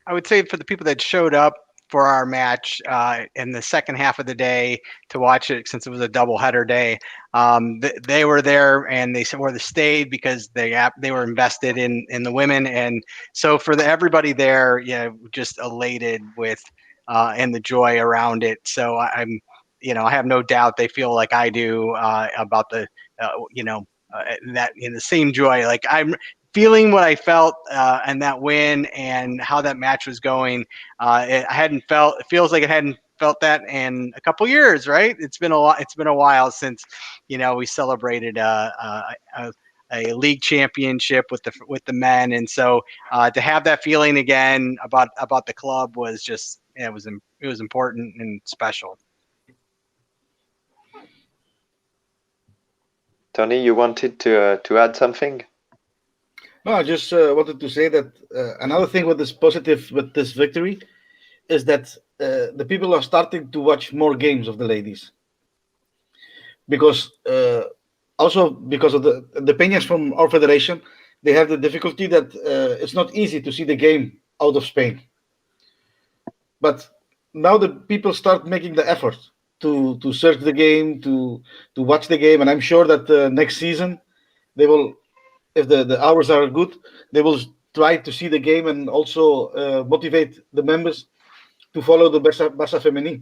I would say for the people that showed up for our match in the second half of the day to watch it, since it was a doubleheader day, they were there and they stayed because they were invested in the women, and so for everybody there, just elated with and the joy around it. So I'm, I have no doubt they feel like I do about the, that in the same joy. Like I'm feeling what I felt and that win and how that match was going. It feels like I hadn't felt that in a couple years, right? It's been a while since, we celebrated a league championship with the men, and so to have that feeling again about the club was just, it was important and special. Toni, you wanted to add something? No, I just wanted to say that another thing with this victory is that the people are starting to watch more games of the ladies, because also because of the Penyes from our federation, they have the difficulty that it's not easy to see the game out of Spain. But now the people start making the effort to search the game, to watch the game, and I'm sure that next season they will, if the hours are good, they will try to see the game and also motivate the members to follow the Barça Femení.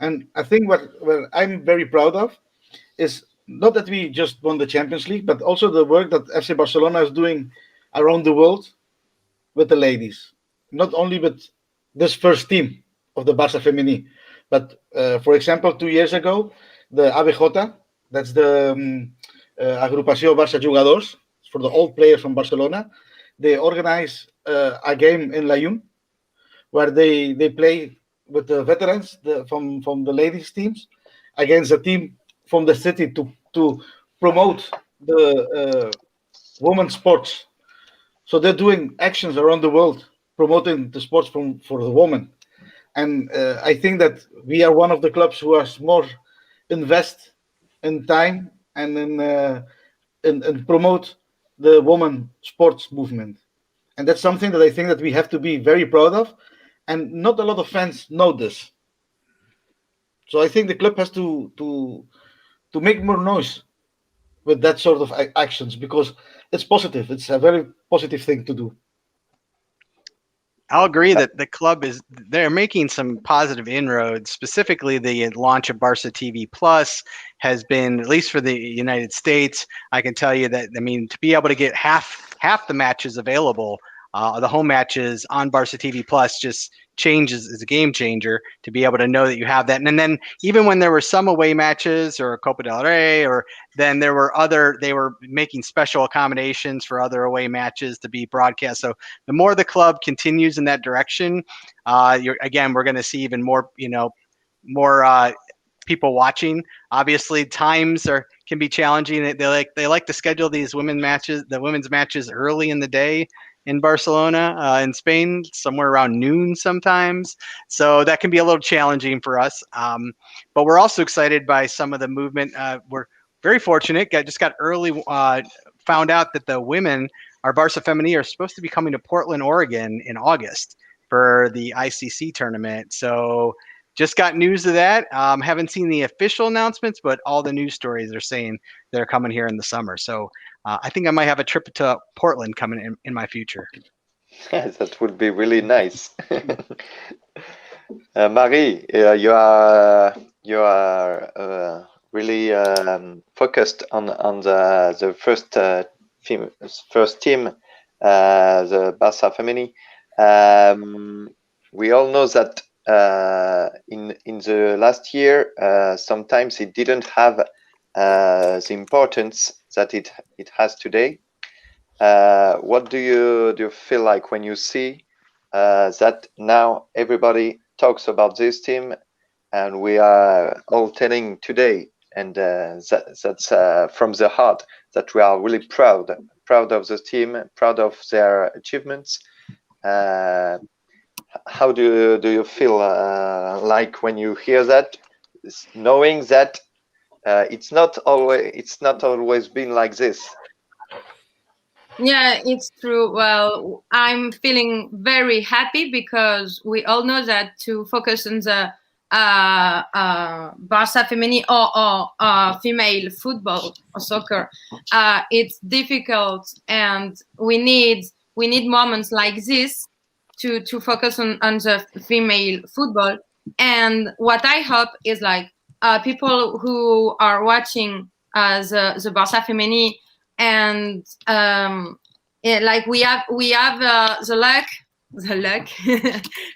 And I think what I'm very proud of is not that we just won the Champions League, but also the work that FC Barcelona is doing around the world with the ladies. Not only with this first team of the Barça Femení, but for example, 2 years ago, the ABJ, that's the Agrupació Barça Jugadors, for the old players from Barcelona, they organize a game in Layún where they play with the veterans from the ladies teams against a team from the city to promote the women's sports. So they're doing actions around the world promoting the sports for the women. And I think that we are one of the clubs who are more invest in time and in promote the women sports movement. And that's something that I think that we have to be very proud of. And not a lot of fans know this. So I think the club has to make more noise with that sort of actions, because it's positive. It's a very positive thing to do. I'll agree that the club they're making some positive inroads. Specifically, the launch of Barça TV Plus has been, at least for the United States, I can tell you that, to be able to get half the matches available, the home matches on Barça TV Plus just is a game changer to be able to know that you have that. And then even when there were some away matches or Copa del Rey, or then they were making special accommodations for other away matches to be broadcast. So the more the club continues in that direction, we're going to see even more, more people watching. Obviously, times can be challenging. They like to schedule these women's matches early in the day in Barcelona, in Spain, somewhere around noon sometimes. So that can be a little challenging for us. But we're also excited by some of the movement. We're very fortunate. Just got early, found out that the women, our Barça Femení, are supposed to be coming to Portland, Oregon in August for the ICC tournament. So just got news of that. Haven't seen the official announcements, but all the news stories are saying they're coming here in the summer. So I think I might have a trip to Portland coming in my future. That would be really nice. Marie, you are really focused on the first team, the Barça Femení. We all know that in the last year, sometimes it didn't have the importance that it has today. What do you feel like when you see that now everybody talks about this team, and we are all telling today, and that's from the heart, that we are really proud of the team, proud of their achievements. how do you feel like when you hear that, knowing that it's not always been like this? Yeah, it's true. Well, I'm feeling very happy because we all know that to focus on the Barça Femení or female football or soccer, it's difficult, and we need moments like this to focus on the female football. And what I hope is like people who are watching the Barça Femení, and like we have the luck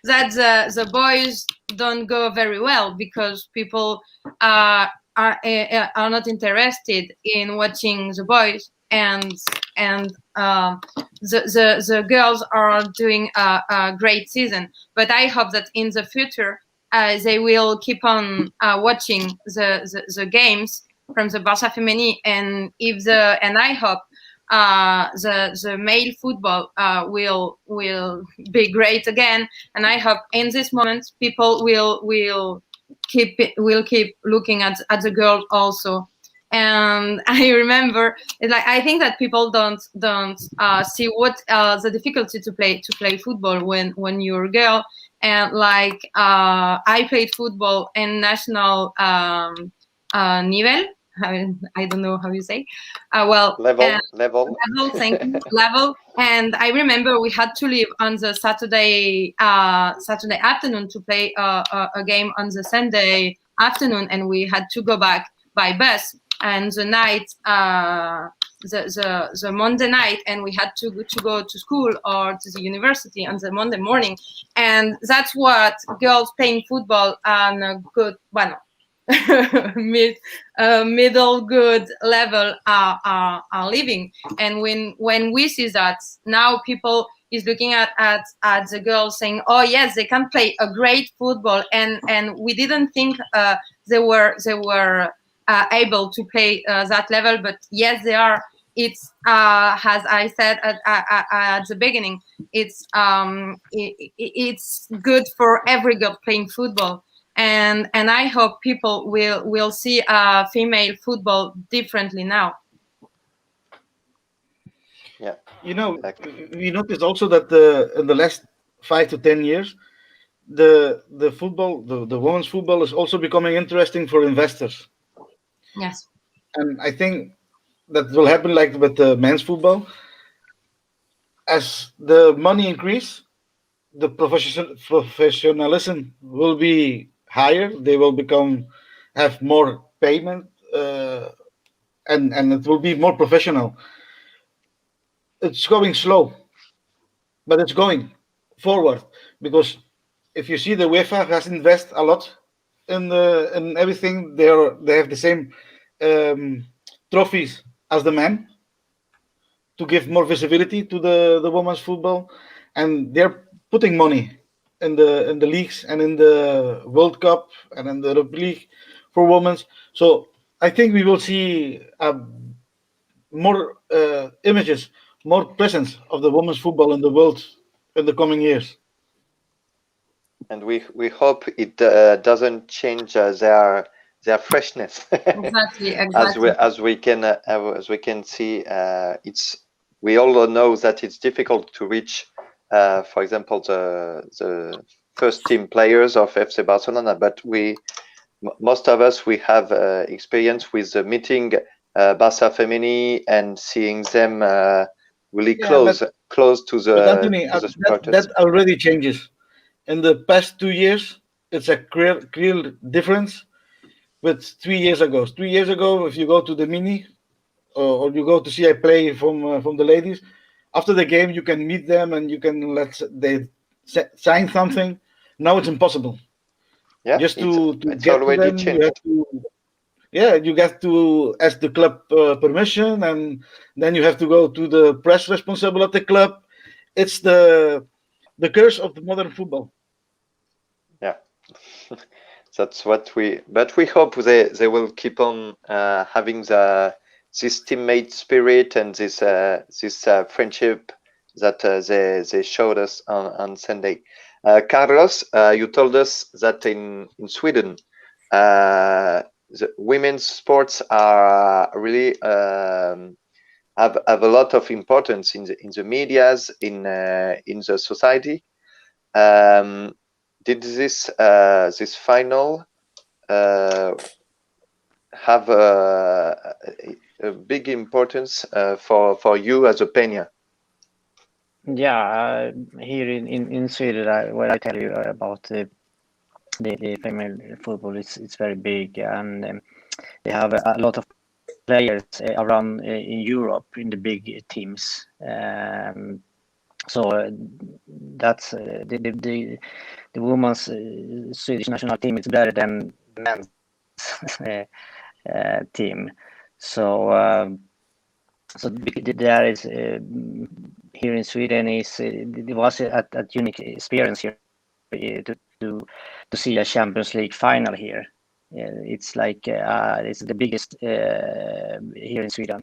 that the boys don't go very well because people are not interested in watching the boys, and the girls are doing a great season. But I hope that in the future they will keep on watching the games from the Barça Femení, and I hope the male football will be great again. And I hope in this moment people will keep looking at the girls also. And I remember, like, I think that people don't see what the difficulty to play football when you're a girl. And like I played football in national nivel. I don't know how you say. Level. Thank you. Level. And I remember we had to leave on the Saturday afternoon to play a game on the Sunday afternoon, and we had to go back by bus. And the night, the Monday night, and we had to go to school or to the university on the Monday morning. And that's what girls playing football on a good, middle good level are living. And when we see that now, people is looking at the girls saying, oh yes, they can play a great football, and we didn't think they were able to play that level, but yes, they are. It's as I said at the beginning, it's good for every girl playing football. And I hope people will see female football differently now. Yeah, we noticed also that in the last 5 to 10 years, the football, the women's football is also becoming interesting for investors. Yes, and I think that will happen like with the men's football. As the money increase, the professionalism will be higher. They will have more payment, and it will be more professional. It's going slow, but it's going forward, because if you see, the UEFA has invested a lot in everything. They have the same trophies as the men to give more visibility to the women's football, and they're putting money in the leagues and in the World Cup and in the Europa League for women. So I think we will see more images, more presence of the women's football in the world in the coming years. And we hope it doesn't change their freshness. Exactly. As we can see, we all know that it's difficult to reach, for example, the first team players of FC Barcelona. But most of us, we have experience with meeting Barça Femení and seeing them really close to the. But Anthony, that already changes. In the past 2 years, it's a clear difference with 3 years ago. 3 years ago, if you go to the mini or you go to see a play from the ladies, after the game you can meet them and you can they sign something. Now it's impossible. Yeah, just to it's get already to them, changed. you have to ask the club permission, and then you have to go to the press responsible at the club. It's the curse of the modern football. Yeah, that's what but we hope they will keep on having this teammate spirit and this friendship that they showed us on Sunday. Carlos, you told us that in Sweden, the women's sports are really have a lot of importance in the medias, in the society. Did this final have a big importance for you as a Penya? Yeah, here in Sweden, what I tell you about the female football, it's very big, and they have a lot of players around in Europe in the big teams. So that's the women's Swedish national team is better than the men's team. So there is here in Sweden it was a unique experience here to see a Champions League final here. It's like it's the biggest here in Sweden.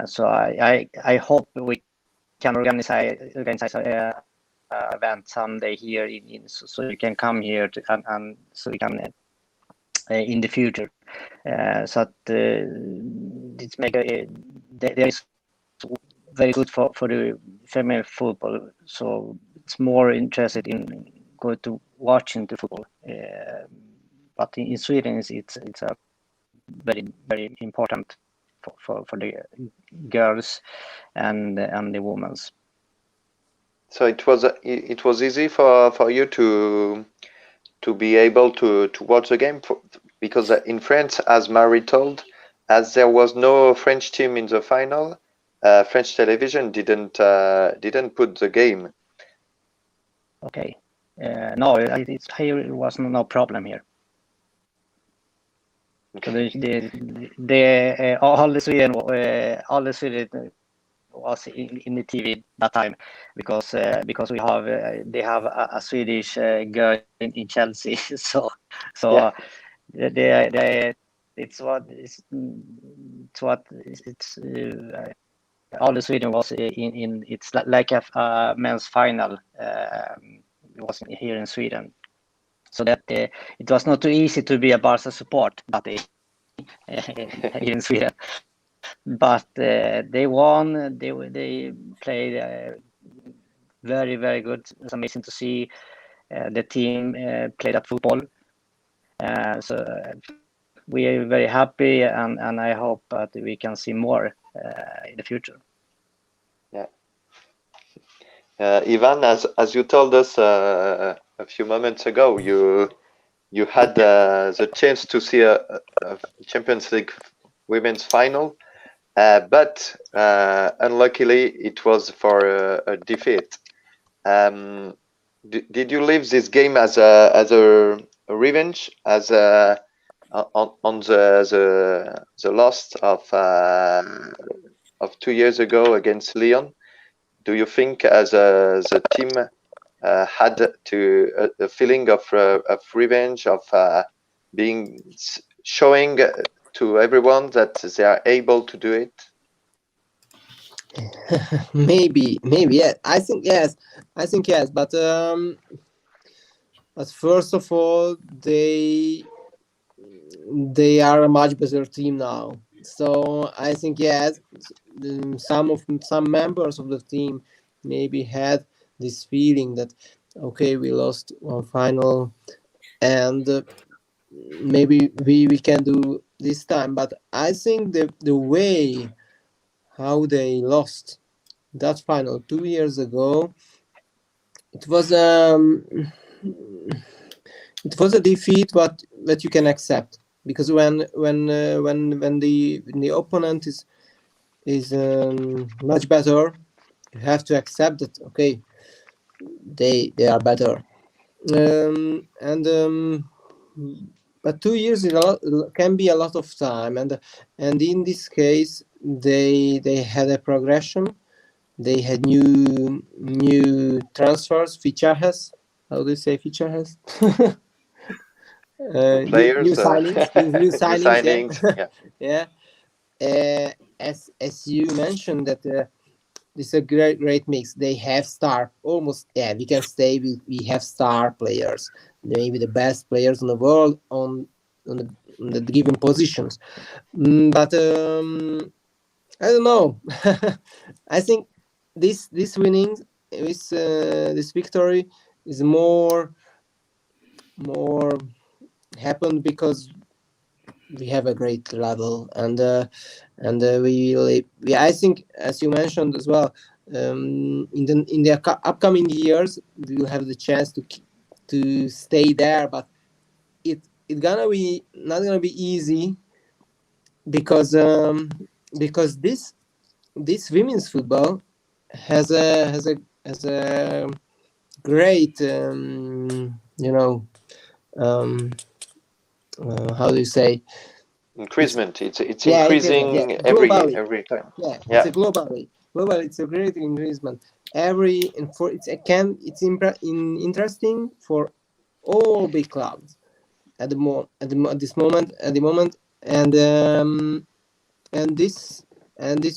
So I hope we can organize a event someday here so you can come here and so we can in the future. So it's there is very good for the female football. So it's more interested in go to watching the football. But in Sweden, it's a very, very important for the girls and the women. So it was easy for you to be able to watch the game because in France, as Marie told, as there was no French team in the final, French television didn't put the game. Okay, no, it was no problem here. Okay. So all the Sweden was in the TV that time because they have a Swedish girl in Chelsea. So yeah. All the Sweden was in it's like a men's final was here in Sweden. So that it was not too easy to be a Barca support that day here in Sweden. But they won. They played very, very good. It's amazing to see the team play that football. So we are very happy, and I hope that we can see more in the future. Yeah. Iván, as you told us a few moments ago, you had the chance to see a Champions League women's final, but unluckily it was for a defeat. Did you leave this game as a revenge, as on the loss of 2 years ago against Lyon? Do you think as the team had a feeling of revenge, of showing to everyone that they are able to do it? Maybe, yeah. I think yes. But first of all, they are a much better team now. So I think yes, some members of the team maybe had this feeling that okay, we lost one final, and maybe we can do this time. But I think the way how they lost that final 2 years ago, it was a defeat, but that you can accept, because when the opponent is much better, you have to accept that okay, they are better. But 2 years can be a lot of time, and in this case they had a progression. They had new transfers, fichajes. How do you say fichajes? Players, new signings, yeah. Yeah. As you mentioned that this is a great mix. They have we can say we have star players, maybe the best players in the world on the given positions. But I don't know. I think this winning, this victory is more happened because we have a great level, and we I think, as you mentioned as well, in the upcoming years we will have the chance to stay there, but it's not gonna be easy because this women's football has a great how do you say, increasement? It's increasing every time. It's a globally it's a great increasement it's interesting for all big clubs at the moment, and this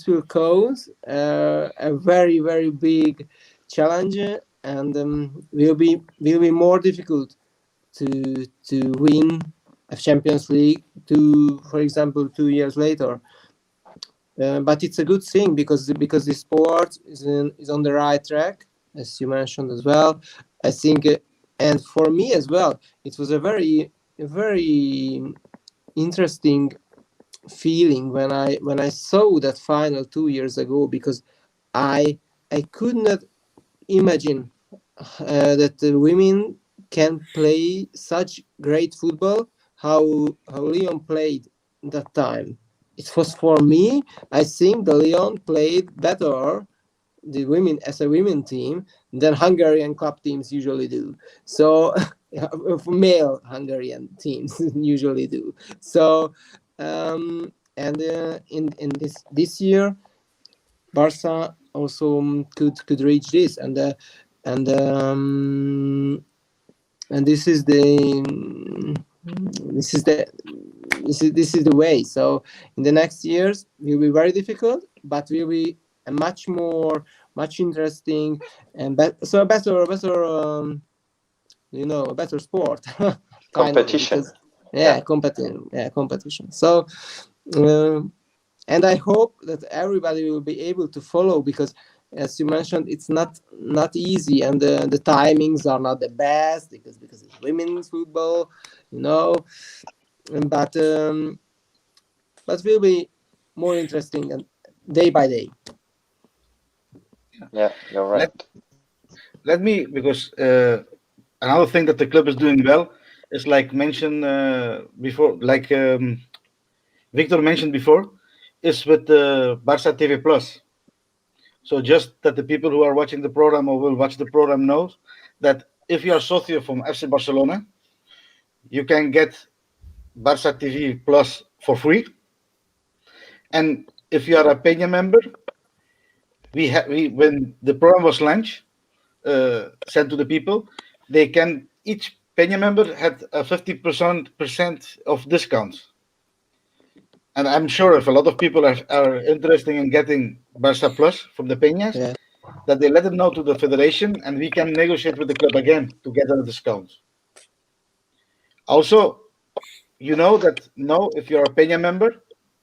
will cause a very, very big challenge, and will be more difficult to win a Champions League for example 2 years later. But it's a good thing because the sport is on the right track, as you mentioned as well. I think, and for me as well, it was a very interesting feeling when I saw that final 2 years ago, because I could not imagine that the women can play such great football how Lyon played that time. It was, for me, I think the Lyon played better, the women as a women team, than Hungarian club teams usually do. So male Hungarian teams usually do. So in this year, Barça also could reach this, and this is the way. So in the next years will be very difficult, but will be a much interesting and a better sport. Competition. Competition. So and I hope that everybody will be able to follow, because as you mentioned, it's not easy, and the timings are not the best because it's women's football, but will be more interesting and day by day. Yeah, you're right. Let me, because another thing that the club is doing well is, like mentioned before, like Victor mentioned before, is with the Barça TV Plus. So just that the people who are watching the program or will watch the program knows that if you are socio from FC Barcelona, you can get Barça TV Plus for free. And if you are a Penya member, when the program was launched, sent to the people, each Penya member had a 50% of discounts. And I'm sure if a lot of people are interested in getting Barça Plus from the Penyes, that they let it know to the federation, and we can negotiate with the club again to get a discount. Also, that now if you're a Penya member,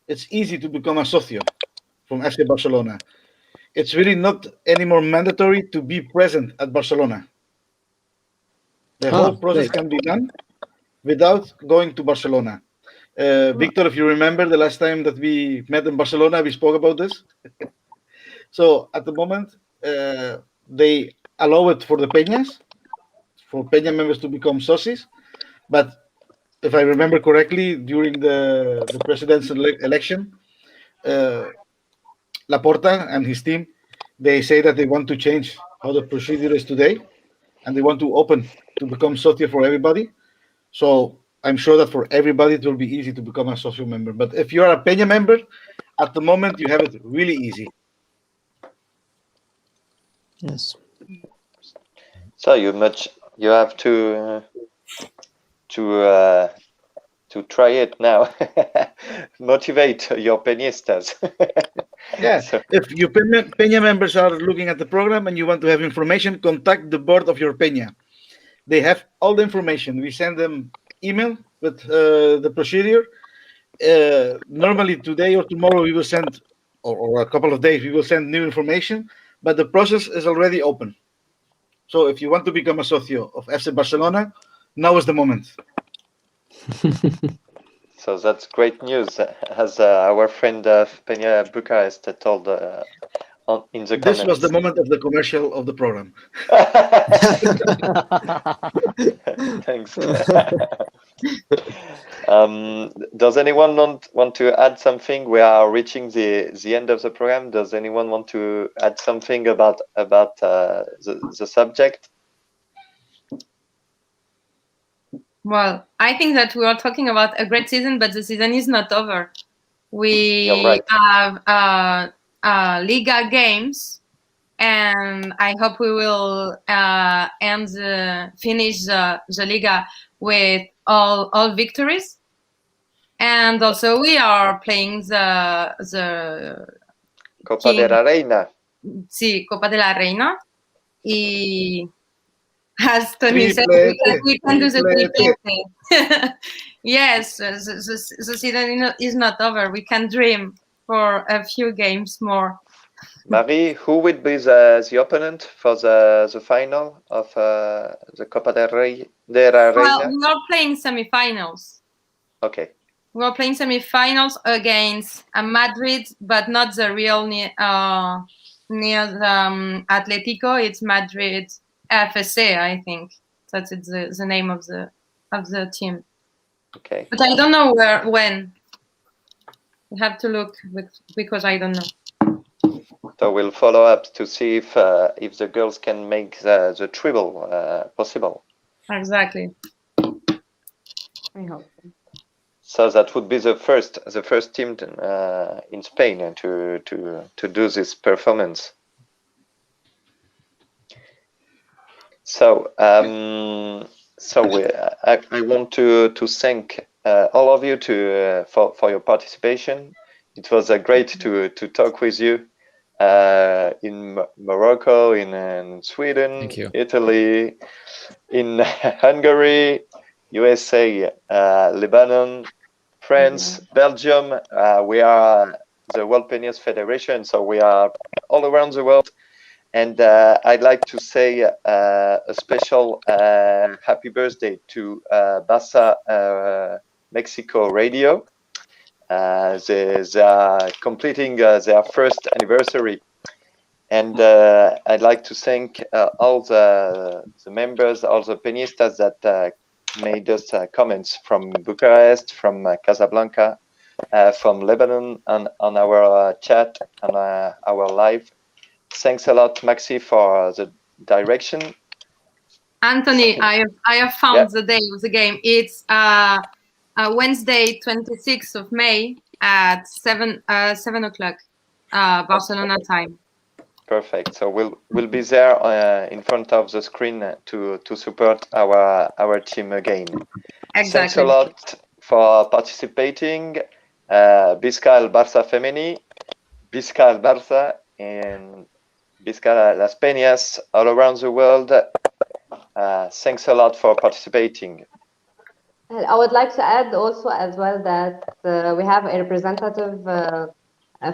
it's easy to become a socio from FC Barcelona. It's really not anymore mandatory to be present at Barcelona. The whole process can be done without going to Barcelona. Victor, if you remember the last time that we met in Barcelona, we spoke about this. So at the moment, they allow it for the Peñas, for Penya members to become socios. But if I remember correctly, during the presidential election, Laporta and his team, they say that they want to change how the procedure is today, and they want to open to become socio for everybody. So I'm sure that for everybody it will be easy to become a socio member. But if you are a Penya member, at the moment you have it really easy. Yes. So you have to try it now. Motivate your Peñistas. Yeah, if your Penya members are looking at the program and you want to have information, contact the board of your Penya. They have all the information. We send them email with the procedure. Normally today or tomorrow we will send, or a couple of days, we will send new information, but the process is already open. So if you want to become a socio of FC Barcelona, now is the moment. So that's great news, as our friend Penya Bucharest told in the comments. This was the moment of the commercial of the program. Thanks. Does anyone want to add something? We are reaching the end of the program. Does anyone want to add something about the subject? Well, I think that we are talking about a great season, but the season is not over. We have Liga games, and I hope we will finish the Liga with all victories. And also we are playing the Copa de la Reina. Sí, Copa de la Reina. Y as Toni said, we can do the triplete. Yes, the season is not over. We can dream for a few games more. Marie, who would be the opponent for the final of the Copa de la Reina? Well, we are playing semi-finals. Okay. We are playing semi-finals against Madrid, but not the real near the Atletico. It's Madrid FSA, I think. That's the name of the team. Okay. But I don't know when. We have to look because I don't know. So we'll follow up to see if the girls can make the treble possible. Exactly. I hope so. So that would be the first team in Spain to do this performance. So I want to thank all of you for your participation. It was great to talk with you in Morocco, in Sweden, Italy, in Hungary, USA, Lebanon, France, Belgium. We are the World Penyes Federation, so we are all around the world. And I'd like to say a special happy birthday to Barça Mexico Radio. They are completing their first anniversary. And I'd like to thank all the members, all the Penyistas that made us comments from Bucharest, from Casablanca, from Lebanon, on our chat, on our live. Thanks a lot, Maxi, for the direction. Anthony, I have found the day of the game. It's Wednesday, 26th of May at 7 o'clock, Barcelona time. Perfect. So we'll be there in front of the screen to support our team again. Exactly. Thanks a lot for participating. Visca el Barça Femení, Visca el Barça, and Visca las Peñas all around the world. Thanks a lot for participating. I would like to add also as well that we have a representative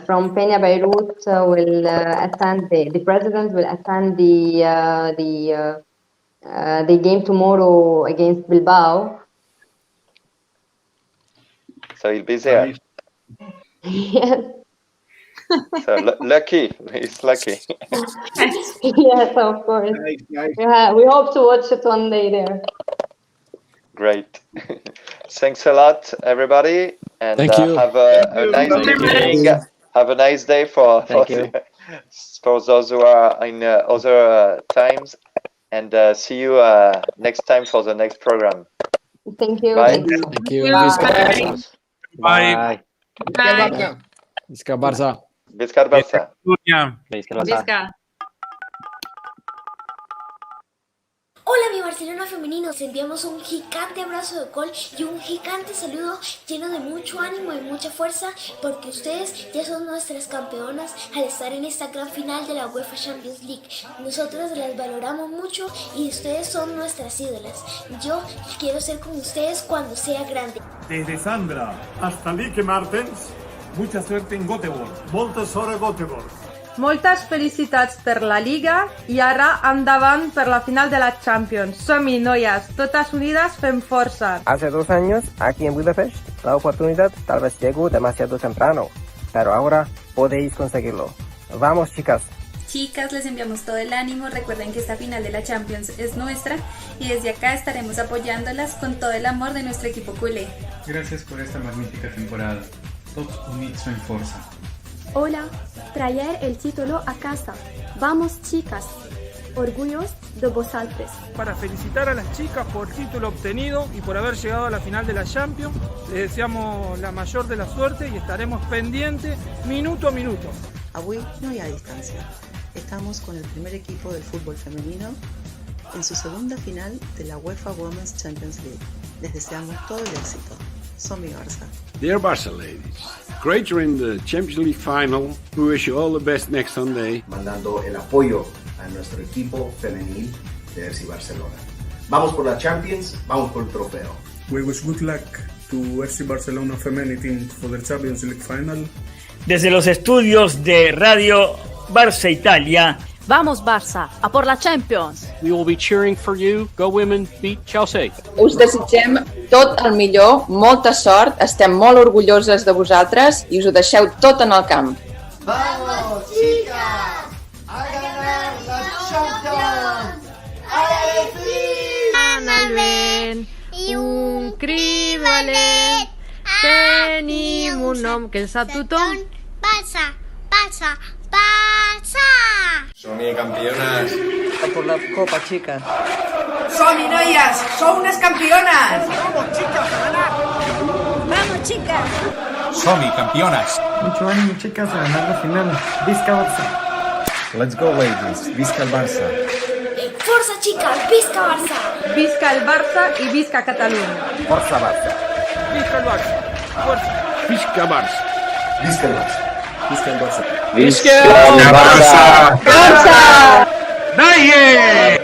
from Penya Beirut will attend. The president will attend the game tomorrow against Bilbao. So he'll be there. Yes. So lucky, he's lucky. Yes, of course. Nice. Yeah, we hope to watch it one day there. Great. Thanks a lot, everybody, and have a nice evening. Have a nice day for those who are in other times, and see you next time for the next program. Thank you. Bye. Thank you. Bye. Bye. Visca Barça. Visca Barça. Visca. Visca. Hola mi Barcelona femenino, os enviamos un gigante abrazo de gol y un gigante saludo lleno de mucho ánimo y mucha fuerza porque ustedes ya son nuestras campeonas al estar en esta gran final de la UEFA Champions League. Nosotros las valoramos mucho y ustedes son nuestras ídolas. Yo quiero ser como ustedes cuando sea grande. Desde Sandra hasta Lique Martens, mucha suerte en Göteborg. Molta sort a Göteborg. Moltes felicitats per la Liga i ara endavant per la final de la Champions. Som-hi, noies, totes unides fem força. Hace 2 años, aquí en Budapest, la oportunidad tal vez llegó demasiado temprano, pero ahora podéis conseguirlo. ¡Vamos, chicas! Chicas, les enviamos todo el ánimo. Recuerden que esta final de la Champions es nuestra y desde acá estaremos apoyándolas con todo el amor de nuestro equipo culé. Gracias por esta magnífica temporada. Tots units fem força. Hola, traer el título a casa. Vamos, chicas. Orgullos de vosotros. Para felicitar a las chicas por el título obtenido y por haber llegado a la final de la Champions, les deseamos la mayor de la suerte y estaremos pendientes minuto a minuto. Avui no hi ha distància. Estamos con el primer equipo del fútbol femenino en su segunda final de la UEFA Women's Champions League. Les deseamos todo el éxito. Som-hi, Barça. Dear Barça ladies, great you're in the Champions League final. We wish you all the best next Sunday. Mandando el apoyo a nuestro equipo femenil de FC Barcelona. Vamos por la Champions, vamos por el trofeo. We wish good luck to FC Barcelona femenine team for the Champions League final. Desde los estudios de Radio Barça Italia. Vamos Barça, a por la Champions! We will be cheering for you. Go women, beat Chelsea. Us desitgem tot el millor, molta sort, estem molt orgulloses de vosaltres i us ho deixeu tot en el camp. ¡Vamos, chicas! ¡A ganar la Champions! Analment i un crivalet, tenim un nom que el sap tothom. Barça, Barça, Barça. Som-hi, campeonas. A por la copa, chicas. ¡Som-hi, noies! ¡Sou unes campiones! ¡Vamos, chicas, a ganar! ¡Vamos, chicas! Som-hi, campeonas. Mucho ánimo, chicas, a ganar la final. Visca Barça. Let's go, ladies. Visca el Barça. ¡Forza, chicas! ¡Visca Barça! Visca el Barça i visca Catalunya. Força Barça. Visca el Barça. Fuerza. Visca Barça. Visca el Barça. Visca el Barça. Visca el Barça. ¡Barça! ¡Daye!